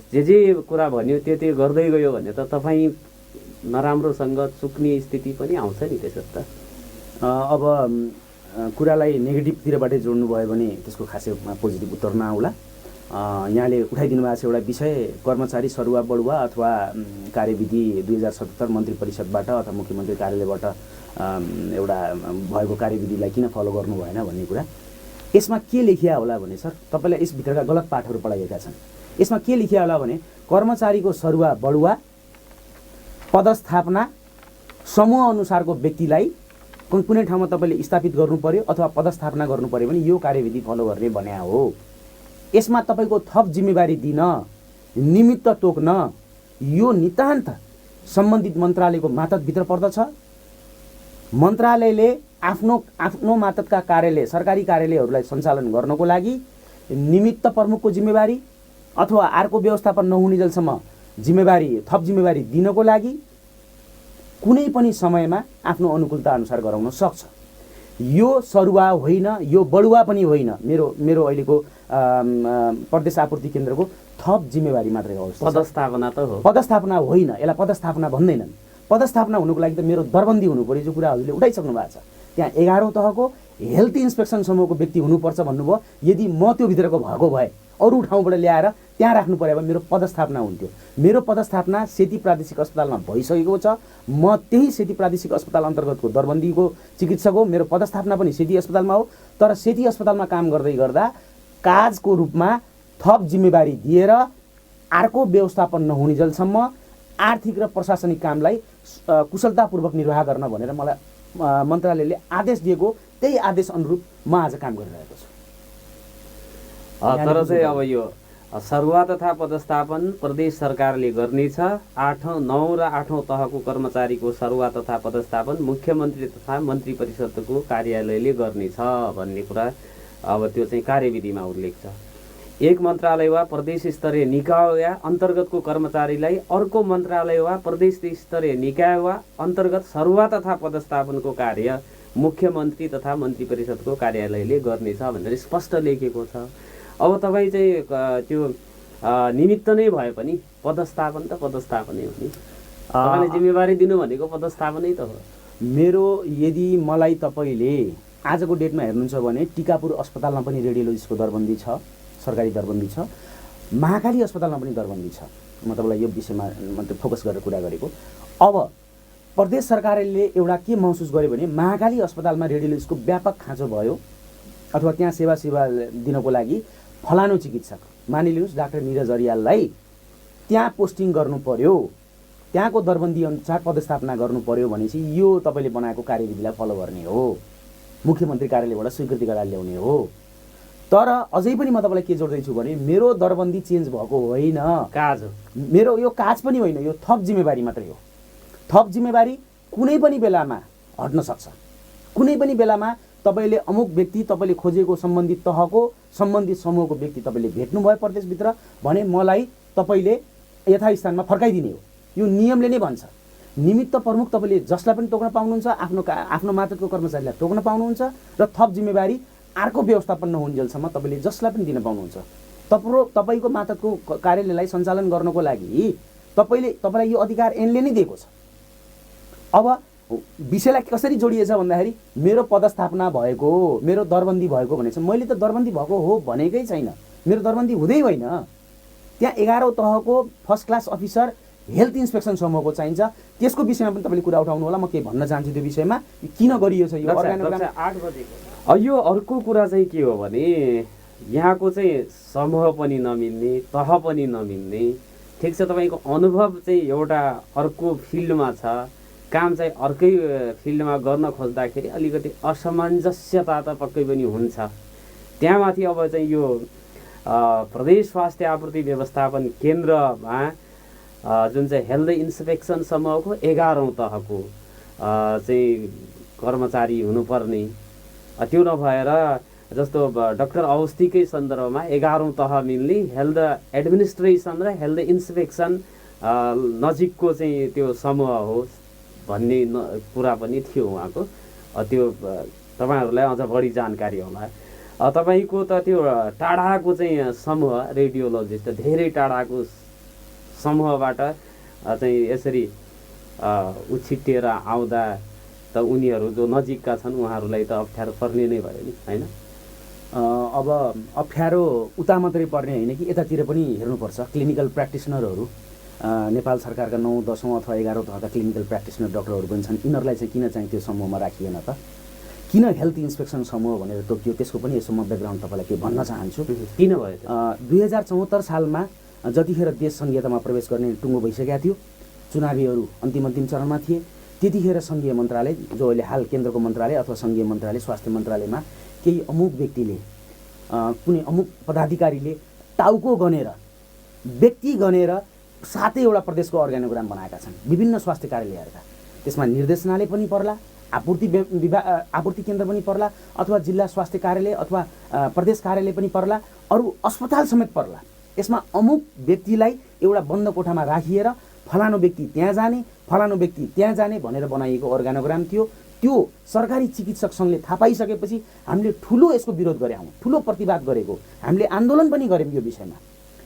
जे कुरा भन्यो त्यो गर्दै गयो भने त तपाईँ नराम्रोसँग चुक्ने स्थिति पनि आउँछ नि। त्यसो त अब कुरालाई नेगेटिभतिरबाटै जोड्नु भयो भने त्यसको खासै पोजिटिभ उत्तर नआउला। यहाँले उठाइदिनु भएको छ एउटा विषय, कर्मचारी सरुवा बढुवा अथवा कार्यविधि 2077 मन्त्री परिषदबाट अथवा मुख्यमन्त्री कार्यालयबाट एउटा भएको कार्यविधिलाई किन फलो गर्नु भएन भन्ने कुरा। यसमा के लेखिया होला भने सर, तपाईँलाई यसभित्रका गलत पाठहरू पढाइएका छन्। यसमा के लेखिया होला भने कर्मचारीको सरुवा बढुवा पदस्थापना समूह अनुसारको व्यक्तिलाई कुनै ठाउँमा तपाईँले स्थापित गर्नु पर्यो अथवा पदस्थापना गर्नु पर्यो भने यो कार्यविधि फलो गर्ने भन्या हो। यसमा तपाईँको थप जिम्मेवारी दिन, निमित्त तोक्न यो नितान्त सम्बन्धित मन्त्रालयको मातहतभित्र पर्दछ। मन्त्रालयले आफ्नो मातहतका कार्यालय सरकारी कार्यालयहरूलाई सञ्चालन गर्नको लागि निमित्त प्रमुखको जिम्मेवारी अथवा अर्को व्यवस्थापन नहुनेजेलसम्म थप जिम्मेवारी दिनको लागि कुनै पनि समयमा आफ्नो अनुकूलता अनुसार गराउन सक्छ। यो सरुवा होइन, यो बढुवा पनि होइन। मेरो अहिलेको प्रदेश आपूर्ति केन्द्रको थप जिम्मेवारी मात्रै हो। पदस्थापना त हो, पदस्थापना होइन। यसलाई पदस्थापना भन्दैनन्। पदस्थापना हुनुको लागि त मेरो दरबन्दी हुनु पर्यो, जो कुरा हजुरले उठाइसक्नु भएको छ। त्यहाँ 11औं तहको हेल्थ इन्सपेक्सन समूहको व्यक्ति हुनुपर्छ भन्नुभयो। यदि म त्यो भित्रको भएको भए अरू ठाउँबाट ल्याएर त्यहाँ राख्नु पर्यो भने मेरो पदस्थापना हुन्थ्यो। मेरो पदस्थापना सेती प्रादेशिक अस्पतालमा भइसकेको छ। म त्यही सेती प्रादेशिक अस्पताल अन्तर्गतको दरबन्दीको चिकित्सक हो। मेरो पदस्थापना पनि सेती अस्पतालमा हो। तर सेती अस्पतालमा काम गर्दै गर्दा काजको रूपमा थप जिम्मेवारी दिएर अर्को व्यवस्थापन नहुनेजेलसम्म आर्थिक र प्रशासनिक कामलाई कुशलतापूर्वक निर्वाह गर्न भनेर मलाई मन्त्रालयले आदेश दिएको, त्यही आदेश अनुरूप म आज काम गरिरहेको छु। तर चाहिँ अब यो सरुवा तथा पदस्थापन प्रदेश सरकारले गर्नेछ। 8औं 9 र 8औं तहको कर्मचारीको सरुवा तथा पदस्थापन मुख्यमन्त्री तथा मन्त्री परिषदको कार्यालयले गर्नेछ भन्ने कुरा अब त्यो चाहिँ कार्यविधिमा उल्लेख छ। एक मन्त्रालय वा प्रदेश स्तरीय निकाय वा अन्तर्गतको कर्मचारीलाई अर्को मन्त्रालय वा प्रदेश स्तरीय निकाय वा अन्तर्गत सरुवा तथा पदस्थापनको कार्य मुख्यमन्त्री तथा मन्त्री परिषदको कार्यालयले गर्नेछ भनेर स्पष्ट लेखेको छ। अब तपाईँ चाहिँ त्यो निमित्त नै भए पनि पदस्थापन त पदस्थापनै हो नि। तपाईँले जिम्मेवारी दिनु भनेको पदस्थापनै त हो। मेरो यदि मलाई तपाईँले आजको डेटमा हेर्नुहुन्छ भने टिकापुर अस्पतालमा पनि रेडियोलोजिस्टको दरबन्दी छ, सरकारी दरबन्दी छ। महाकाली अस्पतालमा पनि दरबन्दी छ। म तपाईँलाई यो विषयमा मतलब फोकस गरेर कुरा गरेको। अब प्रदेश सरकारले एउटा के महसुस गर्यो भने महाकाली अस्पतालमा रेडियोलोजिस्टको व्यापक खाँचो भयो अथवा त्यहाँ सेवा दिनको लागि फलानु चिकित्सक मानिलिनुहोस् डाक्टर निरज अरियाललाई त्यहाँ पोस्टिङ गर्नु पर्यो, त्यहाँको दरबन्दी अनुसार पदस्थापना गर्नु पर्यो भनेपछि यो तपाईँले बनाएको कार्यविधिलाई फलो गर्ने हो, मुख्यमन्त्री कार्यालयबाट स्वीकृति गरेर ल्याउने हो। तर अझै पनि म तपाईँलाई के जोड्दैछु भने मेरो दरबन्दी चेन्ज भएको होइन, काज हो मेरो, यो काज पनि होइन, यो थप जिम्मेवारी मात्रै हो। थप जिम्मेवारी कुनै पनि बेलामा हट्न सक्छ। कुनै पनि बेलामा तपाईँले अमुक व्यक्ति तपाईँले खोजेको सम्बन्धित तहको सम्बन्धित समूहको व्यक्ति तपाईँले भेट्नुभयो प्रदेशभित्र भने मलाई तपाईँले यथास्थानमा फर्काइदिने हो। यो नियमले नै भन्छ। निमित्त प्रमुख तपाईँले जसलाई पनि तोक्न पाउनुहुन्छ, आफ्नो मातहतको कर्मचारीलाई तोक्न पाउनुहुन्छ र थप जिम्मेवारी अर्को व्यवस्थापन नहुन्जेलसम्म तपाईँले जसलाई पनि दिन पाउनुहुन्छ। तपाईँको मातहतको कार्यालयलाई सञ्चालन गर्नको लागि तपाईँलाई यो अधिकार ऐनले नै दिएको छ। अब विषयलाई कसरी जोडिएछ भन्दाखेरि मेरो पदस्थापना भएको, मेरो दरबन्दी भएको भनेको छ। मैले त दरबन्दी भएको हो भनेकै छैन, मेरो दरबन्दी हुँदै होइन। त्यहाँ 11औं तहको first class officer health inspection समूहको चाहिन्छ। त्यसको विषयमा पनि तपाईँले कुरा उठाउनु होला, म के भन्न चाहन्छु त्यो विषयमा किन गरियो छ यो अर्गानोग्राम। 8 बजेको यो अर्को कुरा चाहिँ के हो भने यहाँको चाहिँ समूह पनि नमिल्ने, तह पनि नमिल्ने। ठिक छ, तपाईँको अनुभव चाहिँ एउटा अर्को फिल्डमा छ, काम चाहिँ अर्कै फिल्डमा गर्न खोज्दाखेरि अलिकति असमञ्जस्यता त पक्कै पनि हुन्छ। त्यहाँमाथि अब चाहिँ यो प्रदेश स्वास्थ्य आपूर्ति व्यवस्थापन केन्द्रमा जुन चाहिँ हेल्थ इन्सपेक्सन समूहको 11औं तहको चाहिँ कर्मचारी हुनुपर्ने, त्यो नभएर जस्तो डाक्टर अवस्थीकै सन्दर्भमा 11औं तह मिल्ने हेल्थ एडमिनिस्ट्रेसन र हेल्थ इन्सपेक्सन नजिकको चाहिँ त्यो समूह हो भन्ने कुरा पनि थियो उहाँको। त्यो तपाईँहरूलाई अझ बढी जानकारी होला। तपाईँको त त्यो टाढाको चाहिँ समूह रेडियोलोजिस्ट धेरै टाढाको समूहबाट चाहिँ यसरी उछिटिएर आउँदा त उनीहरू जो नजिकका छन् उहाँहरूलाई त अप्ठ्यारो पर्ने नै भयो नि, होइन? अब अप्ठ्यारो उता मात्रै पर्ने होइन कि यतातिर पनि हेर्नुपर्छ। क्लिनिकल प्र्याक्टिसनरहरू नेपाल सरकारका 9, 10औं अथवा 11औं तहका क्लिनिकल प्र्याक्टिसनर डक्टरहरू पनि छन्। यिनीहरूलाई चाहिँ किन चाहिँ त्यो समूहमा राखिएन त? किन हेल्थ इन्सपेक्सन समूह भनेर तोकियो? त्यसको पनि यसो म ब्याकग्राउन्ड तपाईँलाई के भन्न चाहन्छु। किन भयो? 2074 सालमा जतिखेर देश सङ्घीयतामा प्रवेश गर्ने टुङ्गो भइसकेका थियो, चुनावीहरू अन्तिम चरणमा थिए, त्यतिखेर सङ्घीय मन्त्रालय जो अहिले हाल केन्द्रको मन्त्रालय अथवा सङ्घीय मन्त्रालय स्वास्थ्य मन्त्रालयमा केही अमुक व्यक्तिले, कुनै अमुक पदाधिकारीले टाउको गनेर, व्यक्ति गनेर 7वटा प्रदेशको अर्गानोग्राम बनाएका छन् विभिन्न स्वास्थ्य कार्यालयहरूका। त्यसमा निर्देशनालय पनि पर्ला, आपूर्ति केन्द्र पनि पर्ला, अथवा जिल्ला स्वास्थ्य कार्यालय अथवा प्रदेश कार्यालय पनि पर्ला, अरू अस्पताल समेत पर्ला। यसमा अमुक व्यक्तिलाई एउटा बन्द कोठामा राखिएर फलानु व्यक्ति त्यहाँ जाने, फलानु व्यक्ति त्यहाँ जाने भनेर बनाइएको अर्गानोग्राम थियो। त्यो सरकारी चिकित्सक सङ्घले थाहा पाइसकेपछि हामीले ठुलो यसको विरोध गऱ्यौँ, ठुलो प्रतिवाद गरेको, हामीले आन्दोलन पनि गऱ्यौँ यो विषयमा।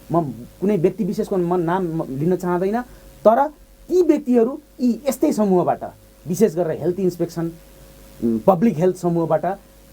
म कुनै व्यक्ति विशेषको नाम लिन चाहँदैन, तर ती व्यक्तिहरू यी यस्तै समूहबाट, विशेष गरेर हेल्थ इन्सपेक्सन पब्लिक हेल्थ समूहबाट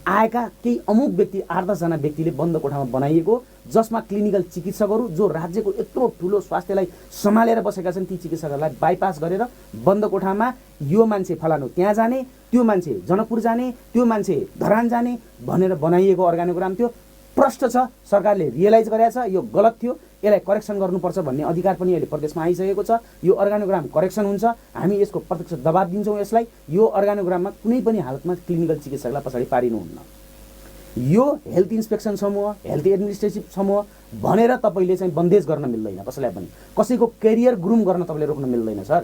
आएका केही अमुक व्यक्ति 8-10 जना व्यक्तिले बन्द कोठामा बनाइएको, जसमा क्लिनिकल चिकित्सकहरू जो राज्यको यत्रो ठुलो स्वास्थ्यलाई सम्हालेर बसेका छन् ती चिकित्सकहरूलाई बाइपास गरेर बन्द कोठामा यो मान्छे फलानु त्यहाँ जाने, त्यो मान्छे जनकपुर जाने, त्यो मान्छे धरान जाने भनेर बनाइएको अर्गानोग्राम थियो। प्रष्ट छ, सरकारले रियलाइज गरेको छ यो गलत थियो, यसलाई करेक्सन गर्नुपर्छ भन्ने अधिकार पनि अहिले प्रदेशमा आइसकेको छ। यो अर्गानोग्राम करेक्सन हुन्छ, हामी यसको प्रत्यक्ष दबाब दिन्छौँ यसलाई। यो अर्गानोग्राममा कुनै पनि हालतमा क्लिनिकल चिकित्सकलाई पछाडि पारिनुहुन्न। यो हेल्थ इन्सपेक्सन समूह, हेल्थ एडमिनिस्ट्रेटिभ समूह भनेर तपाईँले चाहिँ बन्देज गर्न मिल्दैन कसैलाई पनि। कसैको करियर ग्रुम गर्न तपाईँले रोक्न मिल्दैन सर।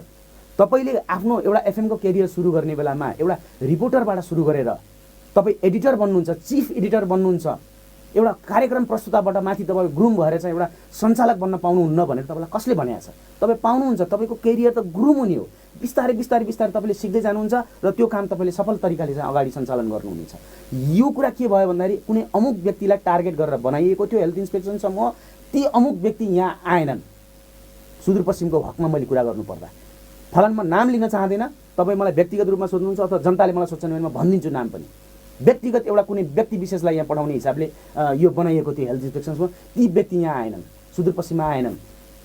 तपाईँले आफ्नो एउटा एफएमको करियर सुरु गर्ने बेलामा एउटा रिपोर्टरबाट सुरु गरेर तपाईँ एडिटर बन्नुहुन्छ, चिफ एडिटर बन्नुहुन्छ, एउटा कार्यक्रम प्रस्तुताबाट माथि तपाईँ ग्रुम भएर चाहिँ एउटा सञ्चालक बन्न पाउनुहुन्न भनेर तपाईँलाई कसले भनेको छ? तपाईँ पाउनुहुन्छ। तपाईँको करियर त ग्रुम हुने हो। बिस्तारै बिस्तारै बिस्तारै तपाईँले सिक्दै जानुहुन्छ र त्यो काम तपाईँले सफल तरिकाले चाहिँ अगाडि सञ्चालन गर्नुहुनेछ। यो कुरा के भयो भन्दाखेरि कुनै अमुक व्यक्तिलाई टार्गेट गरेर बनाइएको थियो हेल्थ इन्सपेक्सन समूह। ती अमुक व्यक्ति यहाँ आएनन्। सुदूरपश्चिमको हकमा मैले कुरा गर्नुपर्दा फलानमा नाम लिन चाहँदैन, तपाईँ मलाई व्यक्तिगत रूपमा सोध्नुहुन्छ अथवा जनताले मलाई सोध्छन् भने म भनिदिन्छु नाम पनि। व्यक्तिगत एउटा कुनै व्यक्ति विशेषलाई यहाँ पठाउने हिसाबले यो बनाइएको थियो हेल्थ इन्सपेक्सनमा, ती व्यक्ति यहाँ आएनन्, सुदूरपश्चिममा आएनन्।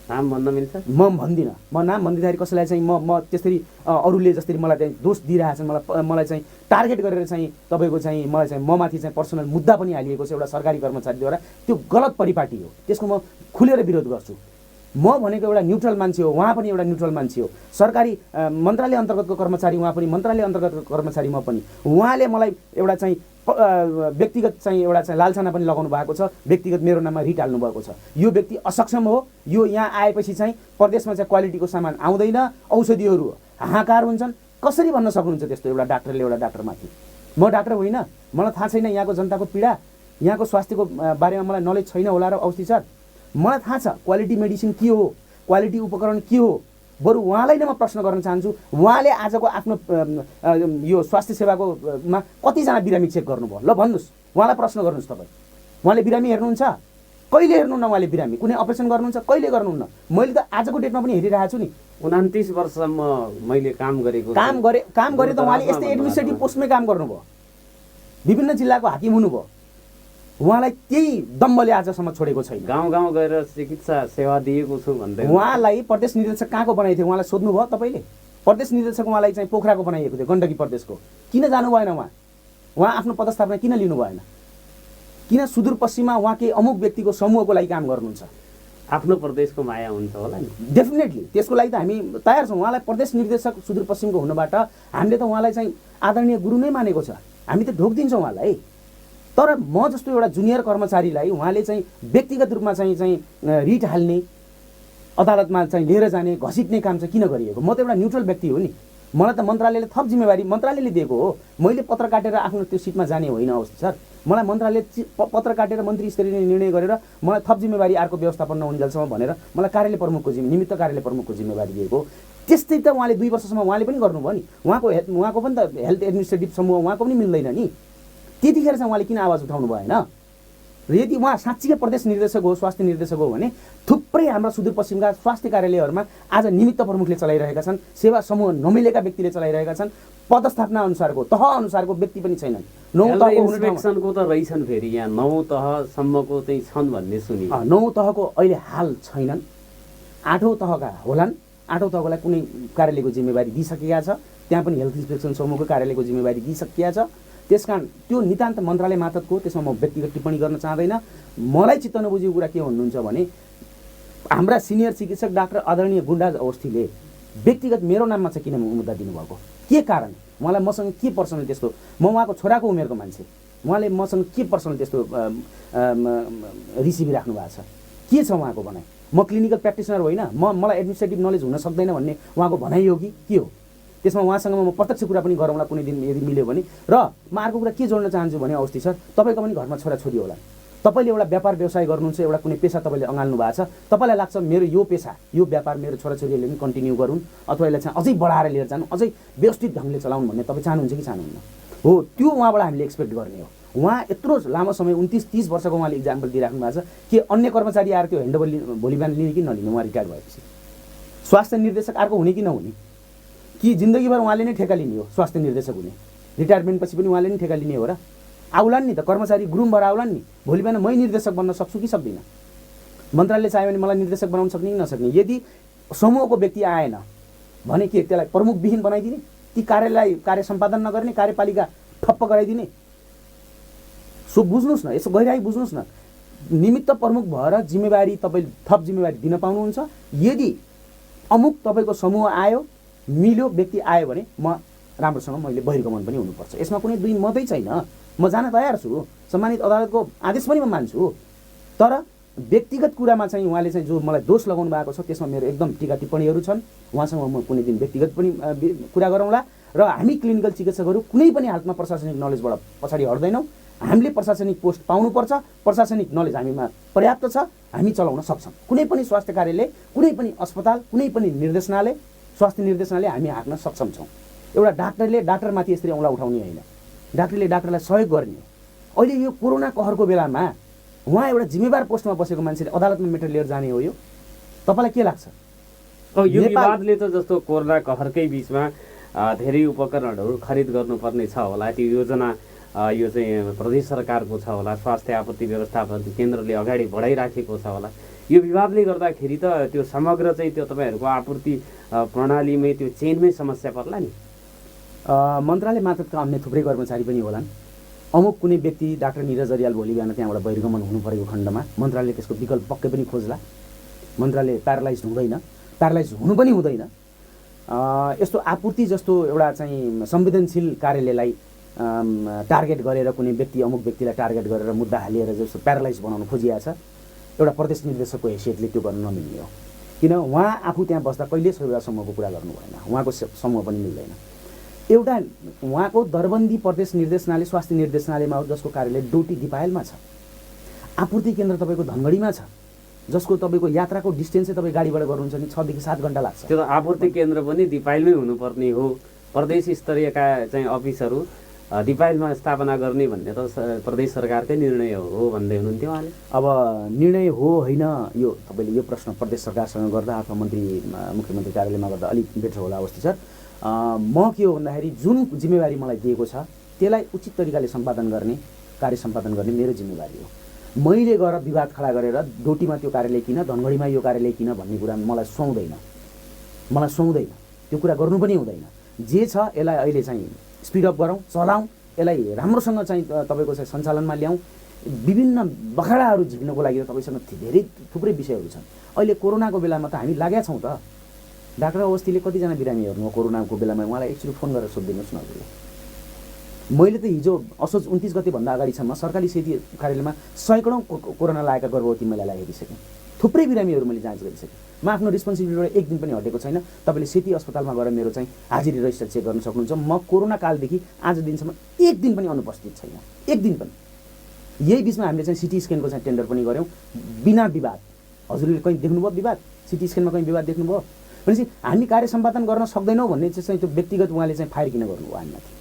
नाम भन्न मिल्छ? म भन्दिनँ, म नाम भन्दाखेरि कसैलाई चाहिँ म त्यसरी अरूले जसरी मलाई चाहिँ दोष दिइरहेछन्, मलाई चाहिँ टार्गेट गरेर चाहिँ तपाईँको चाहिँ मलाई चाहिँ ममाथि चाहिँ पर्सनल मुद्दा पनि हालिएको छ एउटा सरकारी कर्मचारीद्वारा, त्यो गलत परिपाटी हो, त्यसको म खुलेर विरोध गर्छु। म भनेको एउटा न्युट्रल मान्छे हो, उहाँ पनि एउटा न्युट्रल मान्छे हो, सरकारी मन्त्रालय अन्तर्गतको कर्मचारी उहाँ पनि, मन्त्रालय अन्तर्गतको कर्मचारी म पनि। उहाँले मलाई एउटा चाहिँ व्यक्तिगत चाहिँ एउटा चाहिँ लालसाना पनि लगाउनु भएको छ, व्यक्तिगत मेरो नाममा रिट हाल्नु भएको छ। यो व्यक्ति असक्षम हो, यो यहाँ आएपछि चाहिँ प्रदेशमा चाहिँ क्वालिटीको सामान आउँदैन, औषधिहरू हाहाकार हुन्छन्, कसरी भन्न सक्नुहुन्छ त्यस्तो एउटा डाक्टरले एउटा डाक्टरमाथि? म डाक्टर होइन, मलाई थाहा छैन यहाँको जनताको पीडा, यहाँको स्वास्थ्यको बारेमा मलाई नलेज छैन होला र औषधि सर, मलाई थाहा छ क्वालिटी मेडिसिन के हो, क्वालिटी उपकरण के हो। बरु उहाँलाई नै म प्रश्न गर्न चाहन्छु, उहाँले आजको आफ्नो यो स्वास्थ्य सेवाको मा कतिजना बिरामी चेक गर्नुभयो? ल भन्नुहोस्, उहाँलाई प्रश्न गर्नुहोस्। तपाईँ उहाँले बिरामी हेर्नुहुन्छ? कहिले हेर्नुहुन्न? उहाँले बिरामी कुनै अपरेसन गर्नुहुन्छ? कहिले गर्नुहुन्न? मैले त आजको डेटमा पनि हेरिरहेको छु नि। 29 वर्षसम्म मैले काम गरे त उहाँले यस्तै एडमिनिस्ट्रेटिभ पोस्टमै काम गर्नुभयो, विभिन्न जिल्लाको हाकिम हुनुभयो, उहाँलाई त्यही दम्बले आजसम्म छोडेको छैन। गाउँ गाउँ गएर चिकित्सा सेवा दिएको छु भन्दै उहाँलाई प्रदेश निर्देशक कहाँको बनाएको थियो? उहाँलाई सोध्नुभयो तपाईँले? प्रदेश निर्देशक उहाँलाई चाहिँ पोखराको बनाइएको थियो, गण्डकी प्रदेशको। किन जानु भएन उहाँ आफ्नो पदस्थापना किन लिनु भएन? किन सुदूरपश्चिममा उहाँ केही अमुक व्यक्तिको समूहको लागि काम गर्नुहुन्छ? आफ्नो प्रदेशको माया हुन्छ होला नि। डेफिनेटली त्यसको लागि त हामी तयार छौँ। उहाँलाई प्रदेश निर्देशक सुदूरपश्चिमको हुनबाट हामीले त उहाँलाई चाहिँ आदरणीय गुरु नै मानेको छ, हामी त ढोकिदिन्छौँ उहाँलाई। तर म जस्तो एउटा जुनियर कर्मचारीलाई उहाँले चाहिँ व्यक्तिगत रूपमा चाहिँ रिट हाल्ने, अदालतमा चाहिँ लिएर जाने, घसिट्ने काम चाहिँ किन गरिएको? म त एउटा न्युट्रल व्यक्ति हो नि, मलाई त मन्त्रालयले थप जिम्मेवारी मन्त्रालयले दिएको हो। मैले पत्र काटेर आफ्नो त्यो सिटमा जाने होइन अवस्था सर। मलाई मन्त्रालयले पत्र काटेर मन्त्री स्तरीय निर्णय गरेर मलाई थप जिम्मेवारी अर्को व्यवस्थापन नहुन्जेलसम्म भनेर मलाई कार्यालय प्रमुखको निमित्त कार्यालय प्रमुखको जिम्मेवारी दिएको। त्यस्तै त उहाँले 2 वर्षसम्म उहाँले पनि गर्नुभयो नि। उहाँको पनि त हेल्थ एडमिनिस्ट्रेटिभ समूह उहाँको पनि मिल्दैन नि। त्यतिखेर चाहिँ उहाँले किन आवाज उठाउनु भएन? र यदि उहाँ साँच्चीकै प्रदेश निर्देशक हो, स्वास्थ्य निर्देशक हो भने थुप्रै हाम्रा सुदूरपश्चिमका स्वास्थ्य कार्यालयहरूमा आज निमित्त प्रमुखले चलाइरहेका छन्, सेवा समूह नमिलेका व्यक्तिले चलाइरहेका छन्, पदस्थापना अनुसारको तह अनुसारको व्यक्ति पनि छैनन्। 9 तहको इन्सपेक्सनको त रहेछन्, फेरि यहाँ 9 तहसम्मको चाहिँ छन् भन्ने सुनि। 9 तहको अहिले हाल छैनन्, 8औं तहका होलान्। 8औं तहकोलाई कुनै कार्यालयको जिम्मेवारी दिइसकेका छ, त्यहाँ पनि हेल्थ इन्सपेक्सन समूहको कार्यालयको जिम्मेवारी दिइसकेका छ। त्यसकारण त्यो नितान्त मन्त्रालय मातहतको, त्यसमा म व्यक्तिगत टिप्पणी गर्न चाहँदैन। मलाई चित्त नबुझेको कुरा के भन्नुहुन्छ भने हाम्रा सिनियर चिकित्सक डाक्टर आदरणीय गुन्डाज अवस्थीले व्यक्तिगत मेरो नाममा चाहिँ किन मुद्दा दिनुभएको? के कारण? उहाँलाई मसँग के पर्सनल त्यस्तो? म उहाँको छोराको उमेरको मान्छे, उहाँले मसँग के पर्सनल त्यस्तो रिसिभी राख्नु भएको छ? के छ उहाँको भनाइ? म क्लिनिकल प्र्याक्टिसनर होइन, मलाई एडमिनिस्ट्रेटिभ नलेज हुन सक्दैन भन्ने उहाँको भनाइ हो कि के हो? त्यसमा उहाँसँग म प्रत्यक्ष कुरा पनि गरौँला कुनै दिन यदि मिल्यो भने। र म अर्को कुरा के जोड्न चाहन्छु भने अवस्थी सर, तपाईँको पनि घरमा छोराछोरी होला, तपाईँले एउटा व्यापार व्यवसाय गर्नुहुन्छ, एउटा कुनै पेसा तपाईँले अँगाल्नु भएको छ, तपाईँलाई लाग्छ मेरो यो पेसा यो व्यापार मेरो छोराछोरीहरूले पनि कन्टिन्यू गरून् अथवा यसलाई चाहिँ अझै बढाएर लिएर जानु, अझै व्यवस्थित ढङ्गले चलाउनु भन्ने तपाईँ चाहनुहुन्छ कि चाहनुहुन्न? हो, त्यो उहाँबाट हामीले एक्सपेक्ट गर्ने हो। उहाँ यत्रो लामो समय 29-30 वर्षको उहाँले इक्जाम्पल दिइराख्नु भएको छ कि अन्य कर्मचारी आएर त्यो ह्यान्डओभर भोलि बिहान लिने कि नलिने? उहाँ रिटायर भएपछि स्वास्थ्य निर्देशक अर्को हुने कि नहुने? कि जिन्दगीभर उहाँले नै ठेका लिने हो स्वास्थ्य निर्देशक हुने? रिटायरमेन्टपछि पनि उहाँले नै ठेका लिने हो र? आउलान् नि त कर्मचारी ग्रुम भएर आउलान् नि। भोलि बिहान मै निर्देशक बन्न सक्छु कि सक्दिनँ? मन्त्रालयले चाह्यो भने मलाई निर्देशक बनाउन सक्ने कि नसक्ने? यदि समूहको व्यक्ति आएन भने के त्यसलाई प्रमुखविहीन बनाइदिने? ती कार्य सम्पादन नगर्ने, कार्यपालिका ठप्प गराइदिने? सो बुझ्नुहोस् न, यसो गहिराई बुझ्नुहोस् न। निमित्त प्रमुख भएर जिम्मेवारी तपाईँ थप जिम्मेवारी दिन पाउनुहुन्छ। यदि अमुक तपाईँको समूह आयो, मिल्यो, व्यक्ति आयो भने म राम्रोसँग मैले बहिर्गमन पनि हुनुपर्छ। यसमा कुनै दुई मतै छैन। म जान तयार छु, सम्मानित अदालतको आदेश पनि म मान्छु। तर व्यक्तिगत कुरामा चाहिँ उहाँले चाहिँ जो मलाई दोष लगाउनु भएको छ त्यसमा मेरो एकदम टीका टिप्पणीहरू छन्। उहाँसँग म कुनै दिन व्यक्तिगत पनि कुरा गरौँला। र हामी क्लिनिकल चिकित्सकहरू कुनै पनि हालतमा प्रशासनिक नलेजबाट पछाडि हट्दैनौँ। हामीले प्रशासनिक पोस्ट पाउनुपर्छ, प्रशासनिक नलेज हामीमा पर्याप्त छ, हामी चलाउन सक्छौँ। कुनै पनि स्वास्थ्य कार्यालय, कुनै पनि अस्पताल, कुनै पनि निर्देशनालय, स्वास्थ्य निर्देशनालय हामी हाँक्न सक्षम छौँ। एउटा डाक्टरले डाक्टरमाथि यसरी औँला उठाउने होइन, डाक्टरले डाक्टरलाई सहयोग गर्ने। अहिले यो कोरोना कहरको बेलामा उहाँ एउटा जिम्मेवार पोस्टमा बसेको मान्छेले अदालतमा मेटर लिएर जाने हो? यो तपाईँलाई के लाग्छ? यो विवादले त जस्तो कोरोना कहरकै बिचमा धेरै उपकरणहरू खरिद गर्नुपर्ने छ होला, त्यो योजना यो चाहिँ प्रदेश सरकारको छ होला, स्वास्थ्य आपत्ति व्यवस्थापन केन्द्रले अगाडि बढाइराखेको छ होला। यो विवादले गर्दाखेरि त त्यो समग्र चाहिँ त्यो तपाईँहरूको आपूर्ति प्रणालीमै त्यो चेनमै समस्या पर्ला नि। मन्त्रालय मातहतका अन्य थुप्रै कर्मचारी पनि होलान्। अमुक कुनै व्यक्ति डाक्टर निरज अर्याल भोलि बिहान त्यहाँबाट बहिर्गमन हुनु परेको खण्डमा मन्त्रालयले त्यसको विकल्प पक्कै पनि खोज्ला। मन्त्रालय प्यारालाइज हुँदैन, प्यारालाइज हुनु पनि हुँदैन। यस्तो आपूर्ति जस्तो एउटा चाहिँ संवेदनशील कार्यालयलाई टार्गेट गरेर कुनै व्यक्ति अमुक व्यक्तिलाई टार्गेट गरेर मुद्दा हालिएर जस्तो प्यारालाइज बनाउनु खोजिएको छ, एउटा प्रदेश निर्देशकको हैसियतले त्यो गर्न नमिल्ने हो। किन उहाँ आफू त्यहाँ बस्दा कहिले एउटा समूहको कुरा गर्नु भएन, उहाँको समूह पनि मिल्दैन। एउटा उहाँको दरबन्दी प्रदेश निर्देशनालय स्वास्थ्य निर्देशनालयमा हो जसको कार्यालय डोटी दिपायलमा छ। आपूर्ति केन्द्र तपाईँको धनगढीमा छ जसको तपाईँको यात्राको डिस्टेन्स चाहिँ तपाईँ गाडीबाट गर्नुहुन्छ नि 6 देखि 7 घन्टा लाग्छ। त्यो त आपूर्ति केन्द्र पनि दिपायलमै हुनुपर्ने हो। प्रदेश स्तरीयका चाहिँ अफिसहरू दिपायलमा स्थापना गर्ने भन्ने त प्रदेश सरकारकै निर्णय हो भन्दै हुनुहुन्थ्यो उहाँले। अब निर्णय हो होइन यो तपाईँले यो प्रश्न प्रदेश सरकारसँग गर्दा अथवा मुख्यमन्त्री कार्यालयमा गर्दा अलिक बेटर होला अवस्था छ। म के हो भन्दाखेरि जुन जिम्मेवारी मलाई दिएको छ त्यसलाई उचित तरिकाले सम्पादन गर्ने, कार्य सम्पादन गर्ने मेरो जिम्मेवारी हो। मैले गएर विवाद खडा गरेर डोटीमा त्यो कार्यालय किन, धनगढीमा यो कार्यालय किन भन्ने कुरा मलाई सुहाउँदैन। त्यो कुरा गर्नु पनि हुँदैन। जे छ यसलाई अहिले चाहिँ स्पिडअप गरौँ, चलाउँ, यसलाई राम्रोसँग चाहिँ तपाईँको चाहिँ सञ्चालनमा ल्याउँ। विभिन्न बखाडाहरू झिक्नको लागि तपाईँसँग धेरै थुप्रै विषयहरू छन्। अहिले कोरोनाको बेलामा त हामी लागेका छौँ त। डाक्टर अवस्थीले कतिजना बिरामी हेर्नुभयो कोरोनाको बेलामा? उहाँलाई एकचोटि फोन गरेर सोधिदिनुहोस् न हजुरले। मैले त हिजो असोज 29 गतेभन्दा अगाडिसम्म सरकारी सेती कार्यालयमा सैकडौँ कोरोना लागेका गर्भवती महिलालाई हेरिसकेँ। थुप्रै बिरामीहरू मैले जाँच गरिसकेँ। म आफ्नो रिस्पोन्सिबिलिटीबाट एक दिन पनि हटेको छैन। तपाईँले सेती अस्पतालमा गएर मेरो चाहिँ हाजिरी रजिस्टर चेक गर्न सक्नुहुन्छ। म कोरोना कालदेखि आज दिनसम्म एक दिन पनि अनुपस्थित छैन, एक दिन पनि। यही बिचमा हामीले चाहिँ सिटी स्क्यानको चाहिँ टेन्डर पनि गऱ्यौँ बिना विवाद। हजुरले कहीँ देख्नुभयो विवाद? सिटी स्क्यानमा कहीँ विवाद देख्नुभयो? भनेपछि हामी कार्य सम्पादन गर्न सक्दैनौँ भन्ने चाहिँ त्यो व्यक्तिगत उहाँले चाहिँ फायर किन गर्नुभयो हामीमाथि?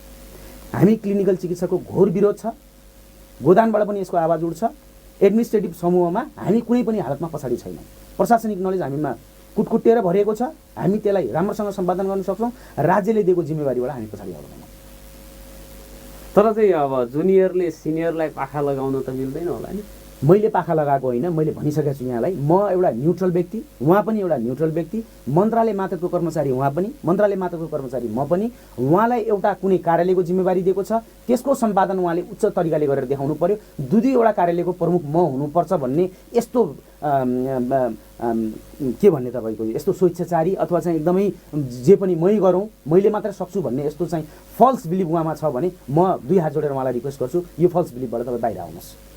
हामी क्लिनिकल चिकित्साको घोर विरोध छ। गोदानबाट पनि यसको आवाज उठ्छ। एडमिनिस्ट्रेटिभ समूहमा हामी कुनै पनि हालतमा पछाडि छैनौँ। प्रशासनिक नलेज हामीमा कुटकुटिएर भरिएको छ। हामी त्यसलाई राम्रोसँग सम्पादन गर्न सक्छौँ। राज्यले दिएको जिम्मेवारीबाट हामी पछाडि आउँदैनौँ। तर चाहिँ अब जुनियरले सिनियरलाई पाखा लगाउन त मिल्दैन होला नि। मैले पाखा लगाएको होइन, मैले भनिसकेको छु यहाँलाई। म एउटा न्युट्रल व्यक्ति, उहाँ पनि एउटा न्युट्रल व्यक्ति। मन्त्रालय मातहतको कर्मचारी उहाँ पनि, मन्त्रालय मातहतको कर्मचारी म पनि। उहाँलाई एउटा कुनै कार्यालयको जिम्मेवारी दिएको छ, त्यसको सम्पादन उहाँले उच्च तरिकाले गरेर देखाउनु पर्यो। दुईवटा कार्यालयको प्रमुख म हुनुपर्छ भन्ने यस्तो के भन्ने तपाईँको यस्तो स्वेच्छाचारी अथवा चाहिँ एकदमै जे पनि मै गरौँ, मैले मात्र सक्छु भन्ने यस्तो चाहिँ फल्स बिलिभ उहाँमा छ भने म 2 हात जोडेर उहाँलाई रिक्वेस्ट गर्छु, यो फल्स बिलिभबाट तपाईँ बाहिर आउनुहोस्।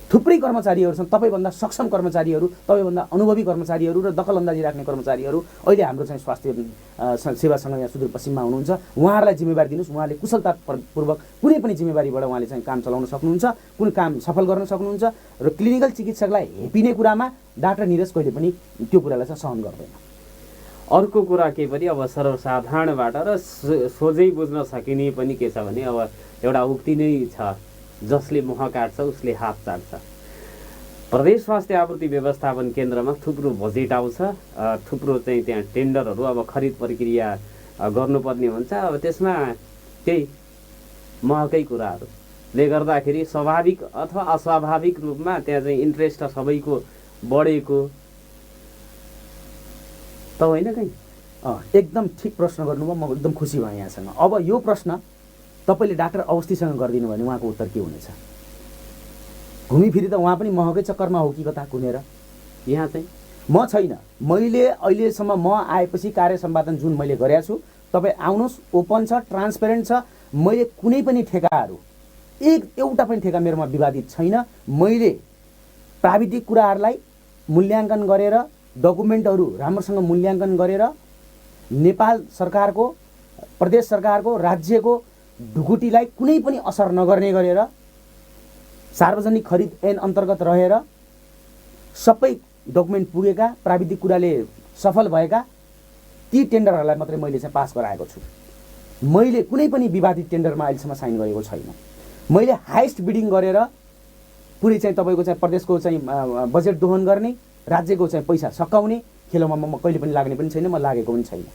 थुप्रै कर्मचारीहरू छन्, तपाईँभन्दा सक्षम कर्मचारीहरू, तपाईँभन्दा अनुभवी कर्मचारीहरू र दखलअन्दाजी राख्ने कर्मचारीहरू अहिले हाम्रो चाहिँ स्वास्थ्य सेवासँग यहाँ सुदूरपश्चिममा हुनुहुन्छ। उहाँहरूलाई जिम्मेवारी दिनुहोस्। उहाँले कुशलतापूर्वक कुनै पनि जिम्मेवारीबाट उहाँले चाहिँ काम चलाउन सक्नुहुन्छ, कुनै काम सफल गर्न सक्नुहुन्छ। र क्लिनिकल चिकित्सकलाई हेपिने कुरामा डाक्टर निरज कहिले पनि त्यो कुरालाई चाहिँ सहन गर्दैन। अर्को कुरा के पनि अब सर्वसाधारणबाट र सोझै बुझ्न सकिने पनि के छ भने अब एउटा उक्ति नै छ, जसले मुख काट्छ उसले हात चाट्छ। प्रदेश स्वास्थ्य आपूर्ति व्यवस्थापन केन्द्रमा थुप्रो बजेट आउँछ, थुप्रो चाहिँ त्यहाँ टेन्डरहरू अब खरिद प्रक्रिया गर्नुपर्ने हुन्छ। अब त्यसमा केही महकै कुराहरूले गर्दाखेरि स्वाभाविक अथवा अस्वाभाविक रूपमा त्यहाँ चाहिँ इन्ट्रेस्ट सबैको बढेको त होइन कहीँ? एकदम ठिक प्रश्न गर्नुभयो। म एकदम खुसी भएँ यहाँसँग। अब यो प्रश्न तपाईँले डाक्टर अवस्थीसँग गरिदिनु भने उहाँको उत्तर के हुनेछ? घुमिफिरी त उहाँ पनि महकै चक्करमा हो कि कता कुनेर? यहाँ चाहिँ म छैन। मैले अहिलेसम्म म आएपछि कार्य सम्पादन जुन मैले गरेको छु, तपाईँ आउनुहोस्, ओपन छ, ट्रान्सपेरेन्ट छ। मैले कुनै पनि ठेकाहरू एउटा पनि ठेका मेरोमा विवादित छैन। मैले प्राविधिक कुराहरूलाई मूल्याङ्कन गरेर, डकुमेन्टहरू राम्रोसँग मूल्याङ्कन गरेर नेपाल सरकारको, प्रदेश सरकारको, राज्यको ढुकुटीलाई कुनै पनि असर नगर्ने गरेर सार्वजनिक खरिद ऐन अन्तर्गत रहेर सबै डकुमेन्ट पुगेका, प्राविधिक कुराले सफल भएका ती टेन्डरहरूलाई मात्रै मैले चाहिँ पास गराएको छु। मैले कुनै पनि विवादित टेन्डरमा अहिलेसम्म साइन गरेको छैन। मैले हाइएस्ट बिडिङ गरेर पुरै चाहिँ तपाईँको चाहिँ प्रदेशको चाहिँ बजेट दोहन गर्ने, राज्यको चाहिँ पैसा सकाउने खेलमा म कहिले पनि लाग्ने पनि छैन, म लागेको पनि छैन।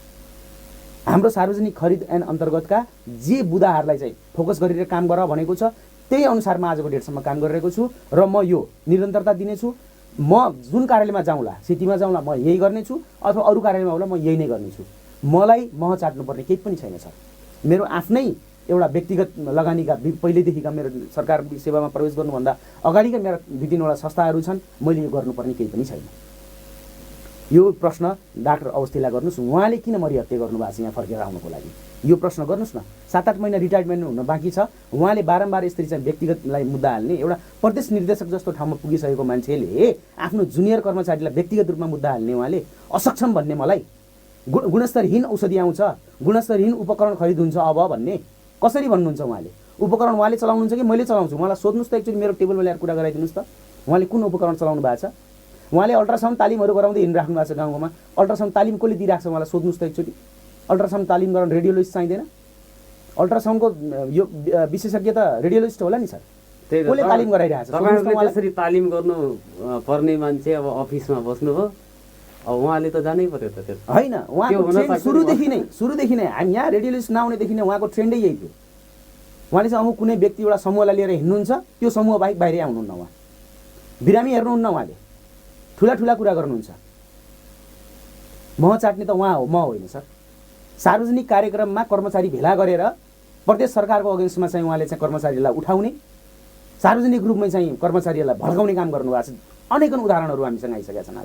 हाम्रो सार्वजनिक खरिद ऐन अन्तर्गतका जे बुदाहरूलाई चाहिँ फोकस गरेर काम गर भनेको छ त्यही अनुसारमा आजको डेटसम्म काम गरिरहेको छु र म यो निरन्तरता दिनेछु। म जुन कार्यालयमा जाउँला, सिटीमा जाउँला म यही गर्नेछु, अथवा अरू कार्यालयमा होला म यही नै गर्नेछु। मलाई मह चाट्नुपर्ने केही पनि छैन सर। मेरो आफ्नै एउटा व्यक्तिगत लगानीका पहिलेदेखिका मेरो सरकार सेवामा प्रवेश गर्नुभन्दा अगाडिका मेरा 2-3वटा संस्थाहरू छन्, मैले यो गर्नुपर्ने केही पनि छैन। यो प्रश्न डाक्टर अवस्थीलाई गर्नुहोस्, उहाँले किन मरिहत्या गर्नुभएको छ यहाँ फर्केर आउनको लागि, यो प्रश्न गर्नुहोस् न। 7-8 महिना रिटायरमेन्ट हुन बाँकी छ, उहाँले बारम्बार यसरी चाहिँ व्यक्तिगतलाई मुद्दा हाल्ने, एउटा प्रदेश निर्देशक जस्तो ठाउँमा पुगिसकेको मान्छेले आफ्नो जुनियर कर्मचारीलाई व्यक्तिगत रूपमा मुद्दा हाल्ने, उहाँले असक्षम भन्ने, मलाई गुणस्तरहीन औषधि आउँछ, गुणस्तरहीन उपकरण खरिद हुन्छ अब भन्ने कसरी भन्नुहुन्छ उहाँले? उपकरण उहाँले चलाउनुहुन्छ कि मैले चलाउँछु? उहाँलाई सोध्नुहोस् त, एकचोटि मेरो टेबलमा ल्याएर कुरा गराइदिनुहोस् त, उहाँले कुन उपकरण चलाउनु भएको छ? उहाँले अल्ट्रासाउन्ड तालिमहरू गराउँदै हिँडिराख्नु भएको छ गाउँमा, अल्ट्रासाउन्ड तालिम कसले दिइरहेको छ उहाँलाई सोध्नुहोस् त एकचोटि। अल्ट्रासाउन्ड तालिम गराउन रेडियोलोजिस्ट चाहिँदैन? अल्ट्रासाउन्डको यो विशेषज्ञ त रेडियोलोजिस्ट होला नि सर, कसले तालिम गराइरहेको छ? त्यसरी तालिम गर्नु पर्ने मान्छे अब अफिसमा बस्नुभयो, अब उहाँले त जानै पर्यो त। त्यो होइन, उहाँको ट्रेन्ड सुरुदेखि नै हामी यहाँ रेडियोलोजिस्ट नआउनेदेखि नै उहाँको ट्रेन्डै यही थियो। उहाँले चाहिँ अब कुनै व्यक्ति एउटा समूहलाई लिएर हिँड्नुहुन्छ, त्यो समूह बाहेक बाहिरै आउनुहुन्न, उहाँ बिरामी हेर्नुहुन्न, उहाँले ठुला ठुला कुरा गर्नुहुन्छ। मह चाट्ने त उहाँ हो, म होइन सर। सार्वजनिक कार्यक्रममा कर्मचारी भेला गरेर प्रदेश सरकारको अगेन्स्टमा चाहिँ उहाँले चाहिँ कर्मचारीलाई उठाउने, सार्वजनिक रूपमै चाहिँ कर्मचारीहरूलाई भड्काउने काम गर्नुभएको छ। अनेकन उदाहरणहरू हामीसँग आइसकेका छन्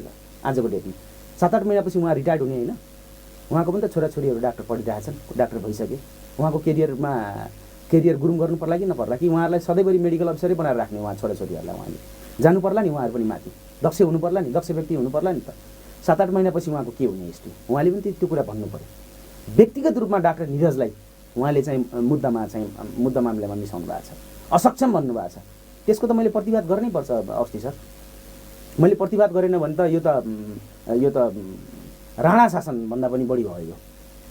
आजको डेटमा। 7-8 महिनापछि उहाँ रिटायर्ड हुने होइन, उहाँको पनि त छोराछोरीहरू डाक्टर पढिरहेछन्, डाक्टर भइसके। उहाँको केरियर गुरुङ गर्नु पर्ला कि नपर्ला, कि उहाँहरूलाई सधैँभरि मेडिकल अफिसरै बनाएर राख्ने उहाँ छोराछोरीहरूलाई? उहाँले जानु पर्ला नि, उहाँहरू पनि माथि दक्ष हुनु पर्ला नि, दक्ष व्यक्ति हुनु पर्ला नि त। 7-8 महिनापछि उहाँको के हुने हिस्ट्री, उहाँले पनि त्यो कुरा भन्नु पर्यो। व्यक्तिगत रूपमा डाक्टर निरजलाई उहाँले चाहिँ मुद्दा मामलामा मिसाउनु भएको छ, असक्षम भन्नुभएको छ। त्यसको त मैले प्रतिवाद गर्नै पर्छ अस्ति सर। मैले प्रतिवाद गरेन भने त यो त राणा शासनभन्दा पनि बढी भयो।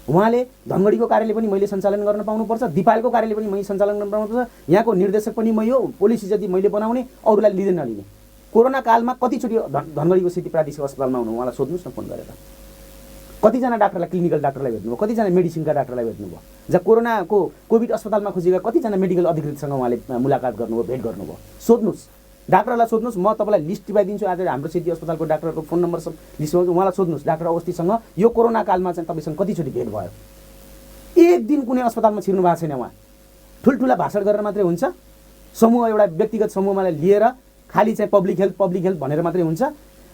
उहाँले धनगढीको कार्यालय पनि मैले सञ्चालन गर्न पाउनुपर्छ, दिपालको कार्यालय पनि मैले सञ्चालन गर्न पाउनुपर्छ, यहाँको निर्देशक पनि मै हो, पोलिसी जति मैले बनाउने, अरूलाई लिँदै नलिने। कोरोना कालमा कतिचोटि धनगढीको सिटी प्रादेशिक अस्पतालमा हुनु, उहाँलाई सोध्नुहोस् न फोन गरेर। कतिजना डाक्टरलाई, क्लिनिकल डाक्टरलाई भेट्नुभयो, कतिजना मेडिसिनका डाक्टरलाई भेट्नुभयो, जहाँ कोभिड अस्पतालमा खोजेका कतिजना मेडिकल अधिकृतसँग उहाँले मुलाकात गर्नुभयो, भेट गर्नुभयो? सोध्नुहोस्, डाक्टरलाई सोध्नुहोस्। म तपाईँलाई लिस्ट दिइदिन्छु, आज हाम्रो सिटी अस्पतालको डाक्टरको फोन नम्बर सब लिस्ट गर्छु, उहाँलाई सोध्नुहोस् डाक्टर अवस्थीसँग यो कोरोना कालमा चाहिँ तपाईँसँग कतिचोटि भेट भयो? एक दिन कुनै अस्पतालमा छिर्नु भएको छैन उहाँ। ठुल्ठुला भाषण गरेर मात्रै हुन्छ, समूह एउटा व्यक्तिगत समूहलाई लिएर खालि चाहिँ पब्लिक हेल्थ भनेर मात्रै हुन्छ।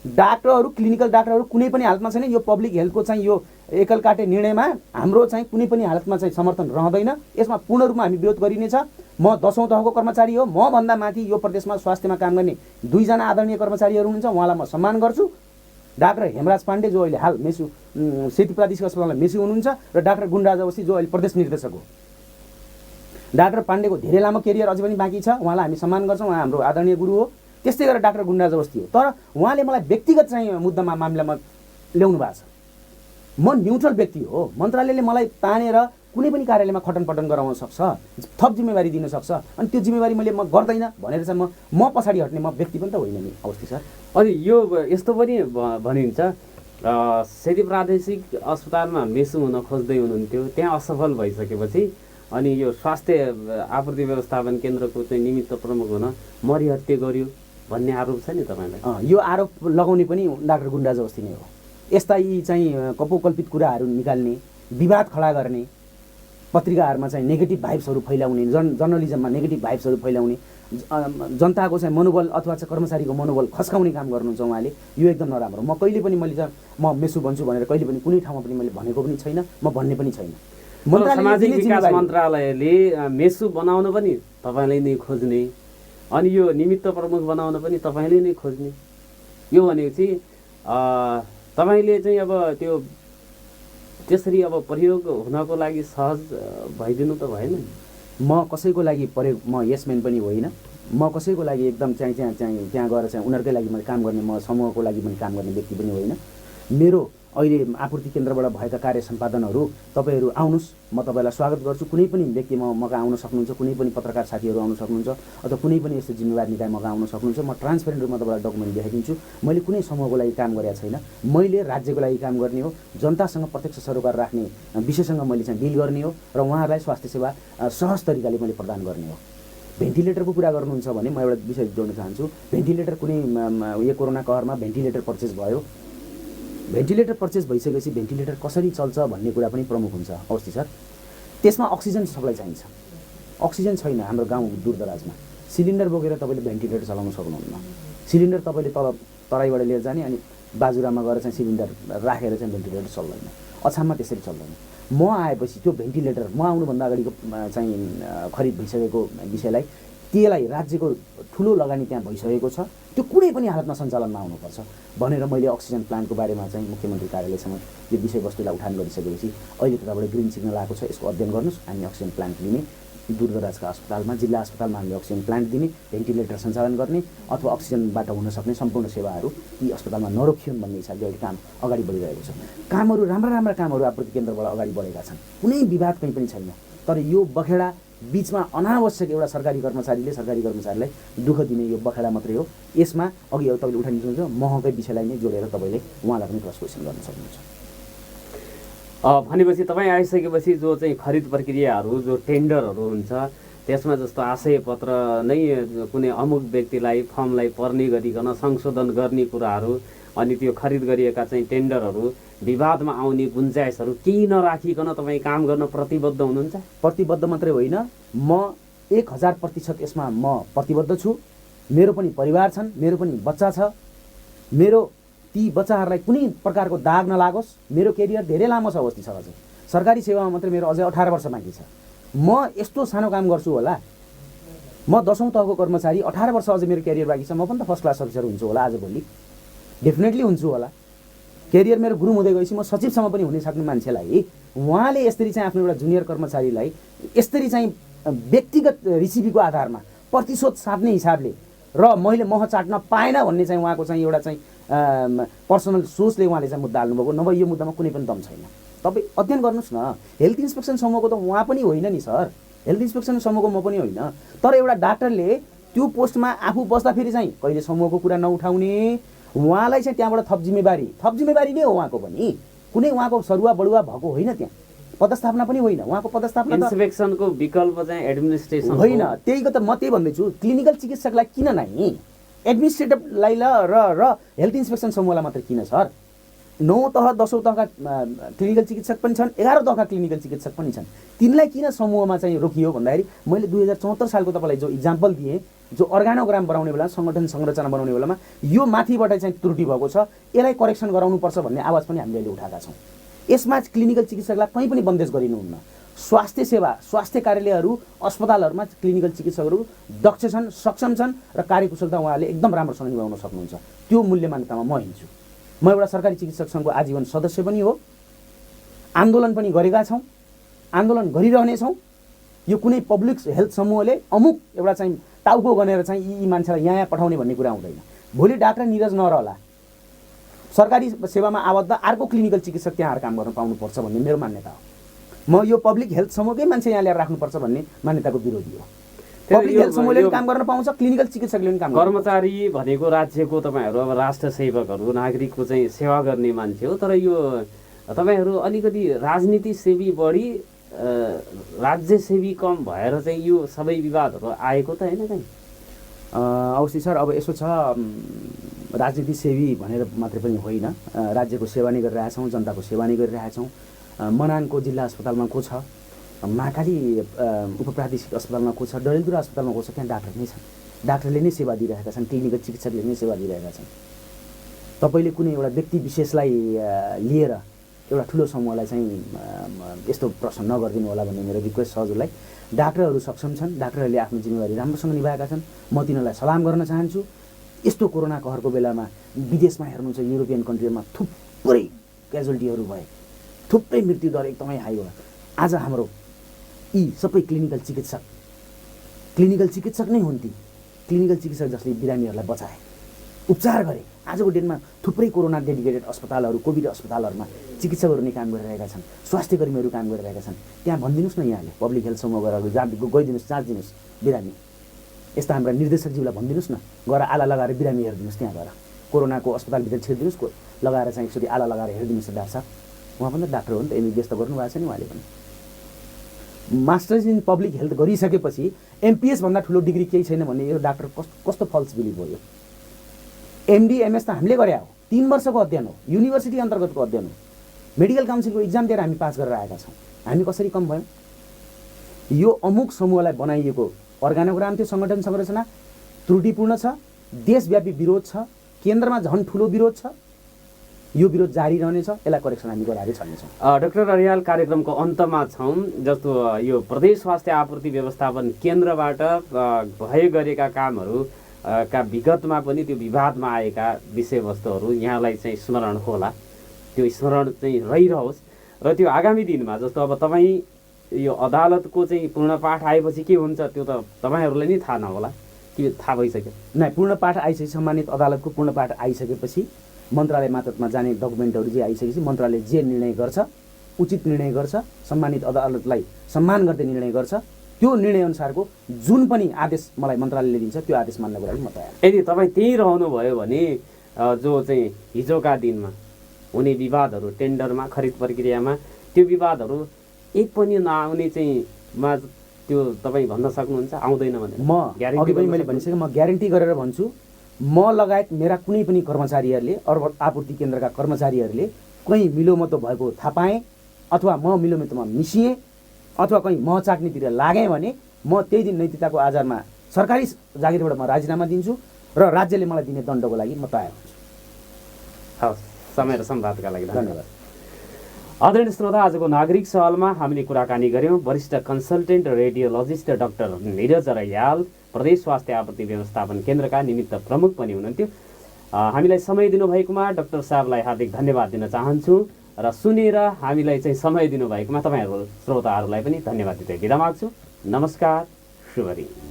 डाक्टरहरू, क्लिनिकल डाक्टरहरू कुनै पनि हालतमा छैन। यो पब्लिक हेल्थको चाहिँ यो एकल काटे निर्णयमा हाम्रो चाहिँ कुनै पनि हालतमा चाहिँ समर्थन रहँदैन। यसमा पूर्ण रूपमा हामी विरोध गरिनेछ। म 10औं तहको कर्मचारी हो, म भन्दा माथि यो प्रदेशमा स्वास्थ्यमा काम गर्ने 2 जना आदरणीय कर्मचारीहरू हुनुहुन्छ, उहाँलाई म सम्मान गर्छु। डाक्टर हेमराज पाण्डे जो अहिले हाल सेती प्रादेशिक अस्पतालमा मेसी हुनुहुन्छ, र डाक्टर गुणराज अवस्थी जो अहिले प्रदेश निर्देशक हो। डाक्टर पाण्डेको धेरै लामो केरियर अझै पनि बाँकी छ, उहाँलाई हामी सम्मान गर्छौँ, उहाँ हाम्रो आदरणीय गुरु हो। त्यस्तै गरेर डाक्टर गुणराज अवस्थी हो। तर उहाँले मलाई व्यक्तिगत चाहिँ मुद्दामा मामलामा ल्याउनु भएको छ। म न्युट्रल व्यक्ति हो, मन्त्रालयले मलाई तानेर कुनै पनि कार्यालयमा खटनपटन गराउन सक्छ, थप जिम्मेवारी दिन सक्छ, अनि त्यो जिम्मेवारी म गर्दैन भनेर चाहिँ म पछाडि हट्ने म व्यक्ति पनि त होइन नि अवस्थी सर। अनि यो यस्तो पनि भनिन्छ, सेती प्रादेशिक अस्पतालमा मेसु हुन खोज्दै हुनुहुन्थ्यो, त्यहाँ असफल भइसकेपछि अनि यो स्वास्थ्य आपूर्ति व्यवस्थापन केन्द्रको चाहिँ निमित्त प्रमुख हुन मरिहत्या गर्यो भन्ने आरोप छ नि तपाईँलाई? यो आरोप लगाउने पनि डाक्टर गुणराज अवस्थी नै हो। यस्ता यी चाहिँ कपोकल्पित कुराहरू निकाल्ने, विवाद खडा गर्ने, पत्रिकाहरूमा चाहिँ नेगेटिभ भाइब्सहरू फैलाउने, जर्नलिजममा नेगेटिभ भाइब्सहरू फैलाउने, जनताको चाहिँ मनोबल अथवा चाहिँ कर्मचारीको मनोबल खस्काउने काम गर्नुहुन्छ उहाँले। यो एकदम नराम्रो। म कहिले पनि म मेसु भन्छु भनेर कहिले पनि कुनै ठाउँमा पनि मैले भनेको पनि छैन, म भन्ने पनि छैन। सामाजिक विकास मन्त्रालयले मेसु बनाउन पनि तपाईँले नै खोज्ने, अनि यो निमित्त प्रमुख बनाउन पनि तपाईँले नै खोज्ने, यो भनेपछि तपाईँले चाहिँ अब त्यो त्यसरी अब प्रयोग हुनको लागि सहज भइदिनु त भएन? म कसैको लागि प्रयोग, म यसम्यान पनि होइन, म कसैको लागि एकदम त्यहाँ गएर चाहिँ उनीहरूकै लागि मैले काम गर्ने, म समूहको लागि पनि काम गर्ने व्यक्ति पनि होइन। मेरो अहिले आपूर्ति केन्द्रबाट भएका कार्य सम्पादनहरू तपाईँहरू आउनुहोस्, म तपाईँलाई स्वागत गर्छु। कुनै पनि व्यक्ति मका आउन सक्नुहुन्छ, कुनै पनि पत्रकार साथीहरू आउन सक्नुहुन्छ, अथवा कुनै पनि यस्तो जिम्मेवार निकाय मका आउन सक्नुहुन्छ। म ट्रान्सपेरेन्ट रूपमा तपाईँलाई डकुमेन्ट देखाइदिन्छु। मैले कुनै समूहको लागि काम गरेको छैन, मैले राज्यको लागि काम गर्ने हो, जनतासँग प्रत्यक्ष सरोकार राख्ने विषयसँग मैले चाहिँ डिल गर्ने हो, र उहाँहरूलाई स्वास्थ्य सेवा सहज तरिकाले मैले प्रदान गर्ने हो। भेन्टिलेटरको कुरा गर्नुहुन्छ भने म एउटा विषय जोड्न चाहन्छु। भेन्टिलेटर कुनै यो कोरोना कहरमा भेन्टिलेटर पर्चेस भयो, भेन्टिलेटर पर्चेस भइसकेपछि भेन्टिलेटर कसरी चल्छ भन्ने कुरा पनि प्रमुख हुन्छ अवस्थी सर। त्यसमा अक्सिजन सप्लाई चाहिन्छ, अक्सिजन छैन हाम्रो गाउँ दूरदराजमा। सिलिन्डर बोकेर तपाईँले भेन्टिलेटर चलाउन सक्नुहुन्न। सिलिन्डर तपाईँले तल तराईबाट लिएर जाने अनि बाजुरामा गएर चाहिँ सिलिन्डर राखेर चाहिँ भेन्टिलेटर चल्दैन, अछाममा त्यसरी चल्दैन। म आएपछि त्यो भेन्टिलेटर म आउनुभन्दा अगाडिको चाहिँ खरिद भइसकेको विषयलाई त्यसलाई राज्यको ठुलो लगानी त्यहाँ भइसकेको छ, त्यो कुनै पनि हालतमा सञ्चालनमा आउनुपर्छ भनेर मैले अक्सिजन प्लान्टको बारेमा चाहिँ मुख्यमन्त्री कार्यालयसँग यो विषयवस्तुलाई उठान गरिसकेपछि अहिले त्यताबाट ग्रिन सिग्नल आएको छ, यसको अध्ययन गर्नुहोस्, हामी अक्सिजन प्लान्ट लिने, दूरदराजका अस्पतालमा जिल्ला अस्पतालमा हामीले अक्सिजन प्लान्ट दिने, भेन्टिलेटर सञ्चालन गर्ने अथवा अक्सिजनबाट हुन सक्ने सम्पूर्ण सेवाहरू ती अस्पतालमा नरोकियोन् भन्ने हिसाबले अहिले काम अगाडि बढिरहेको छ। कामहरू राम्रा कामहरू आपूर्ति केन्द्रबाट अगाडि बढेका छन्, कुनै विवाद कहीँ पनि छैन। तर यो बखेडा बिचमा अनावश्यक एउटा सरकारी कर्मचारीलाई दुःख दिने यो बखेडा मात्रै हो। यसमा अघि तपाईँले उठाइदिनुहुन्छ महँगै विषयलाई नै जोडेर तपाईँले उहाँलाई पनि क्रस क्वेसन गर्न सक्नुहुन्छ। भनेपछि तपाईँ आइसकेपछि जो चाहिँ खरिद प्रक्रियाहरू जो टेन्डरहरू हुन्छ त्यसमा जस्तो आशय पत्र नै कुनै अमुक व्यक्तिलाई फर्मलाई पर्ने गरिकन संशोधन गर्ने कुराहरू अनि त्यो खरिद गरिएका चाहिँ टेन्डरहरू विवादमा आउने गुन्जाइसहरू केही नराखिकन तपाईँ काम गर्न प्रतिबद्ध हुनुहुन्छ? प्रतिबद्ध मात्रै होइन, म 1000% यसमा म प्रतिबद्ध छु। मेरो पनि परिवार छन्, मेरो पनि बच्चा छ, मेरो ती बच्चाहरूलाई कुनै प्रकारको दाग नलागोस्। मेरो केरियर धेरै लामो छ अवस्थी छ, अझै सरकारी सेवामा मात्रै मेरो अझै 18 वर्ष बाँकी छ। म यस्तो सानो काम गर्छु होला, म 10औं तहको कर्मचारी, 18 वर्ष अझै मेरो केरियर बाँकी छ, म पनि त फर्स्ट क्लास अफिसर हुन्छु होला आजभोलि, डेफिनेटली हुन्छु होला। केरियर मेरो ग्रुम हुँदै गएपछि म सचिवसम्म पनि हुन सक्ने मान्छेलाई उहाँले यसरी चाहिँ आफ्नो एउटा जुनियर कर्मचारीलाई यसरी चाहिँ व्यक्तिगत रिसिभीको आधारमा प्रतिशोध साट्ने हिसाबले र मैले मह चाट्न पाएन भन्ने चाहिँ उहाँको चाहिँ एउटा चाहिँ पर्सनल सोचले उहाँले चाहिँ मुद्दा हाल्नुभएको, नभए यो मुद्दामा कुनै पनि दम छैन। तपाईँ अध्ययन गर्नुहोस् न, हेल्थ इन्सपेक्सन समूहको त उहाँ पनि होइन नि सर, हेल्थ इन्सपेक्सन समूहको म पनि होइन। तर एउटा डाक्टरले त्यो पोस्टमा आफू बस्दाखेरि चाहिँ कहिले समूहको कुरा नउठाउने, उहाँलाई चाहिँ त्यहाँबाट थप जिम्मेवारी नै हो उहाँको पनि, कुनै उहाँको सरुवा बढुवा भएको होइन, त्यहाँ पदस्थापना पनि होइन उहाँको। पदस्थापना इन्सपेक्सनको विकल्प चाहिँ एडमिनिस्ट्रेसन होइन, त्यहीको त म त्यही भन्दैछु। क्लिनिकल चिकित्सकलाई किन नै, एडमिनिस्ट्रेटिभलाई र हेल्थ इन्सपेक्सन समूहलाई मात्रै किन सर? 9 तह 10औं तहका क्लिनिकल चिकित्सक पनि छन्, 11 तहका क्लिनिकल चिकित्सक पनि छन्, तिनलाई किन समूहमा चाहिँ रोकियो भन्दाखेरि मैले 2074 सालको तपाईँलाई जो इक्जाम्पल दिएँ, जो अर्गानोग्राम बनाउने बेला सङ्गठन संरचना बनाउने बेलामा यो माथिबाट चाहिँ त्रुटि भएको छ, यसलाई करेक्सन गराउनुपर्छ भन्ने आवाज पनि हामीले अहिले उठाएका छौँ। यसमा क्लिनिकल चिकित्सकलाई कहीँ पनि बन्देज गरिनुहुन्न। स्वास्थ्य सेवा, स्वास्थ्य कार्यालयहरू, अस्पतालहरूमा क्लिनिकल चिकित्सकहरू दक्ष छन्, सक्षम छन् र कार्यकुशलता उहाँले एकदम राम्रोसँग निभाउन सक्नुहुन्छ। त्यो मूल्य मान्यतामा म हिँड्छु। म एउटा सरकारी चिकित्सक सङ्घको आजीवन सदस्य पनि हो, आन्दोलन पनि गरेका छौँ, आन्दोलन गरिरहनेछौँ। यो कुनै पब्लिक हेल्थ समूहले अमुक एउटा चाहिँ टाउको गनेर चाहिँ यी मान्छेलाई यहाँ पठाउने भन्ने कुरा हुँदैन। भोलि डाक्टर निरज नरहला, सरकारी सेवामा आबद्ध अर्को क्लिनिकल चिकित्सक त्यहाँ काम गर्न पाउनुपर्छ भन्ने मेरो मान्यता हो। म यो पब्लिक हेल्थ समूहकै मान्छे यहाँ ल्याएर राख्नुपर्छ भन्ने मान्यताको विरोधी हो। पब्लिक हेल्थ समूहले पनि काम गर्न पाउँछ, क्लिनिकल चिकित्सकले पनि काम गर्न। कर्मचारी भनेको राज्यको तपाईँहरू अब राष्ट्र सेवकहरू, नागरिकको चाहिँ सेवा गर्ने मान्छे हो, तर यो तपाईँहरू अलिकति राजनीति सेवी बढी राज्य सेवी कम भएर चाहिँ यो सबै विवादहरू आएको त होइन कहीँ? अवश्य सर, अब यसो छ, राजनीति सेवी भनेर मात्रै पनि होइन, राज्यको सेवा नै गरिरहेछौँ, जनताको सेवा नै गरिरहेछौँ। मनाङको जिल्ला अस्पतालमा को छ, महाकाली उपप्रादेशिक अस्पतालमा को छ, डडेलधुरा अस्पतालमा को छ, त्यहाँ डाक्टर नै छन्, डाक्टरले नै सेवा दिइरहेका छन्, क्लिनिकल चिकित्सकले नै सेवा दिइरहेका छन्। तपाईँले कुनै एउटा व्यक्ति विशेषलाई लिएर एउटा ठुलो समूहलाई चाहिँ यस्तो प्रश्न नगरिदिनु होला भन्ने मेरो रिक्वेस्ट छ हजुरलाई। डाक्टरहरू सक्षम छन्, डाक्टरहरूले आफ्नो जिम्मेवारी राम्रोसँग निभाएका छन्, म तिनीहरूलाई सलाम गर्न चाहन्छु। यस्तो कोरोना कहरको बेलामा विदेशमा हेर्नुहुन्छ, युरोपियन कन्ट्रीमा थुप्रै क्याजुअल्टीहरू भए, थुप्रै मृत्युदर एकदमै हाई भयो। आज हाम्रो यी सबै क्लिनिकल चिकित्सक नै हुन्, ती क्लिनिकल चिकित्सक जसले बिरामीहरूलाई बचाए, उपचार गरे। आजको दिनमा थुप्रै कोरोना डेडिकेटेड अस्पतालहरू, कोभिड अस्पतालहरूमा चिकित्सकहरू नै काम गरिरहेका छन्, स्वास्थ्य कर्मीहरू काम गरिरहेका छन्। त्यहाँ भनिदिनुहोस् न, यहाँले पब्लिक हेल्थ समूह गएर गइदिनुहोस्, जाँचिदिनुहोस् बिरामी। यस्ता हाम्रा निर्देशकज्यूलाई भनिदिनुहोस् न, गएर आला लगाएर बिरामी हेरिदिनुहोस्, त्यहाँ गएर कोरोनाको अस्पतालभित्र छिरिदिनुहोस्, लगाएर चाहिँ एकचोटि आला लगाएर हेरिदिनुहोस् डाक्टर साहब। उहाँ पनि त डाक्टर हो नि त, एमबिबिएस त गर्नुभएको छ नि उहाँले पनि। मास्टर्स इन पब्लिक हेल्थ गरिसकेपछि एमपिएस भन्दा ठुलो डिग्री केही छैन भन्ने यो डाक्टर कस्तो फल्स बिलिभ हो यो। एमडी एमएस त हामीले गरे हो, 3 वर्षको अध्ययन हो, युनिभर्सिटी अन्तर्गतको अध्ययन हो, मेडिकल काउन्सिलको इक्जाम दिएर हामी पास गरेर आएका छौँ। हामी कसरी कम भयौँ? यो अमुक समूहलाई बनाइएको अर्गानोग्राम थियो, सङ्गठन संरचना त्रुटिपूर्ण छ, देशव्यापी विरोध छ, केन्द्रमा झन् ठुलो विरोध छ। यो विरोध जारी रहनेछ, यसलाई करेक्सन हामी गराएरै छनेछौँ। डाक्टर अर्याल, कार्यक्रमको अन्तमा छौँ। जस्तो यो प्रदेश स्वास्थ्य आपूर्ति व्यवस्थापन केन्द्रबाट भए गरेका कामहरू का विगतमा पनि त्यो विवादमा आएका विषयवस्तुहरू यहाँलाई चाहिँ स्मरण होला, त्यो स्मरण चाहिँ रहिरहोस् र त्यो आगामी दिनमा जस्तो अब तपाईँ यो अदालतको चाहिँ पूर्ण पाठ आएपछि के हुन्छ त्यो त तपाईँहरूलाई नै थाहा नहोला कि थाहा भइसक्यो? नै, पूर्ण पाठ आइसकेपछि, सम्मानित अदालतको पूर्ण पाठ आइसकेपछि मन्त्रालय मातहतमा जाने डकुमेन्टहरू जे आइसकेपछि मन्त्रालयले जे निर्णय गर्छ, उचित निर्णय गर्छ, सम्मानित अदालतलाई सम्मान गर्दै निर्णय गर्छ। त्यो निर्णयअनुसारको जुन पनि आदेश मलाई मन्त्रालयले दिन्छ त्यो आदेश मान्नको लागि म तयार। यदि तपाईँ त्यहीँ रहनुभयो भने जो चाहिँ हिजोका दिनमा हुने विवादहरू, टेन्डरमा, खरिद प्रक्रियामा त्यो विवादहरू एक पनि नआउने चाहिँ त्यो तपाईँ भन्न सक्नुहुन्छ आउँदैन भने? म अघि पनि मैले भनिसकेँ, म ग्यारेन्टी गरेर भन्छु, म लगायत मेरा कुनै पनि कर्मचारीहरूले, आपूर्ति केन्द्रका कर्मचारीहरूले कहीँ मिलोमतो भएको थाहा पाएँ अथवा म मिलोमतोमा मिसिएँ अथवा कहीँ म चाट्नेतिर लागेँ भने म त्यही दिन नैतिकताको आधारमा सरकारी जागिरबाट म राजीनामा दिन्छु र राज्यले मलाई दिने दण्डको लागि म तयार हुन्छु। हवस्, समय र संवादका लागि धन्यवाद। आदरणीय श्रोता, आजको नागरिक सवालमा हामीले कुराकानी गऱ्यौँ वरिष्ठ consultant radiologist doctor Neeraj Aryal, प्रदेश स्वास्थ्य आपूर्ति व्यवस्थापन केन्द्रका निमित्त प्रमुख पनि हुनुहुन्थ्यो। हामीलाई समय दिनुभएकोमा डाक्टर साहबलाई हार्दिक धन्यवाद दिन चाहन्छु र सुनेर हामीलाई चाहिँ समय दिनुभएकोमा तपाईँहरू श्रोताहरूलाई पनि धन्यवाद दिँदै बिदा माग्छु। नमस्कार, शुभ दिन।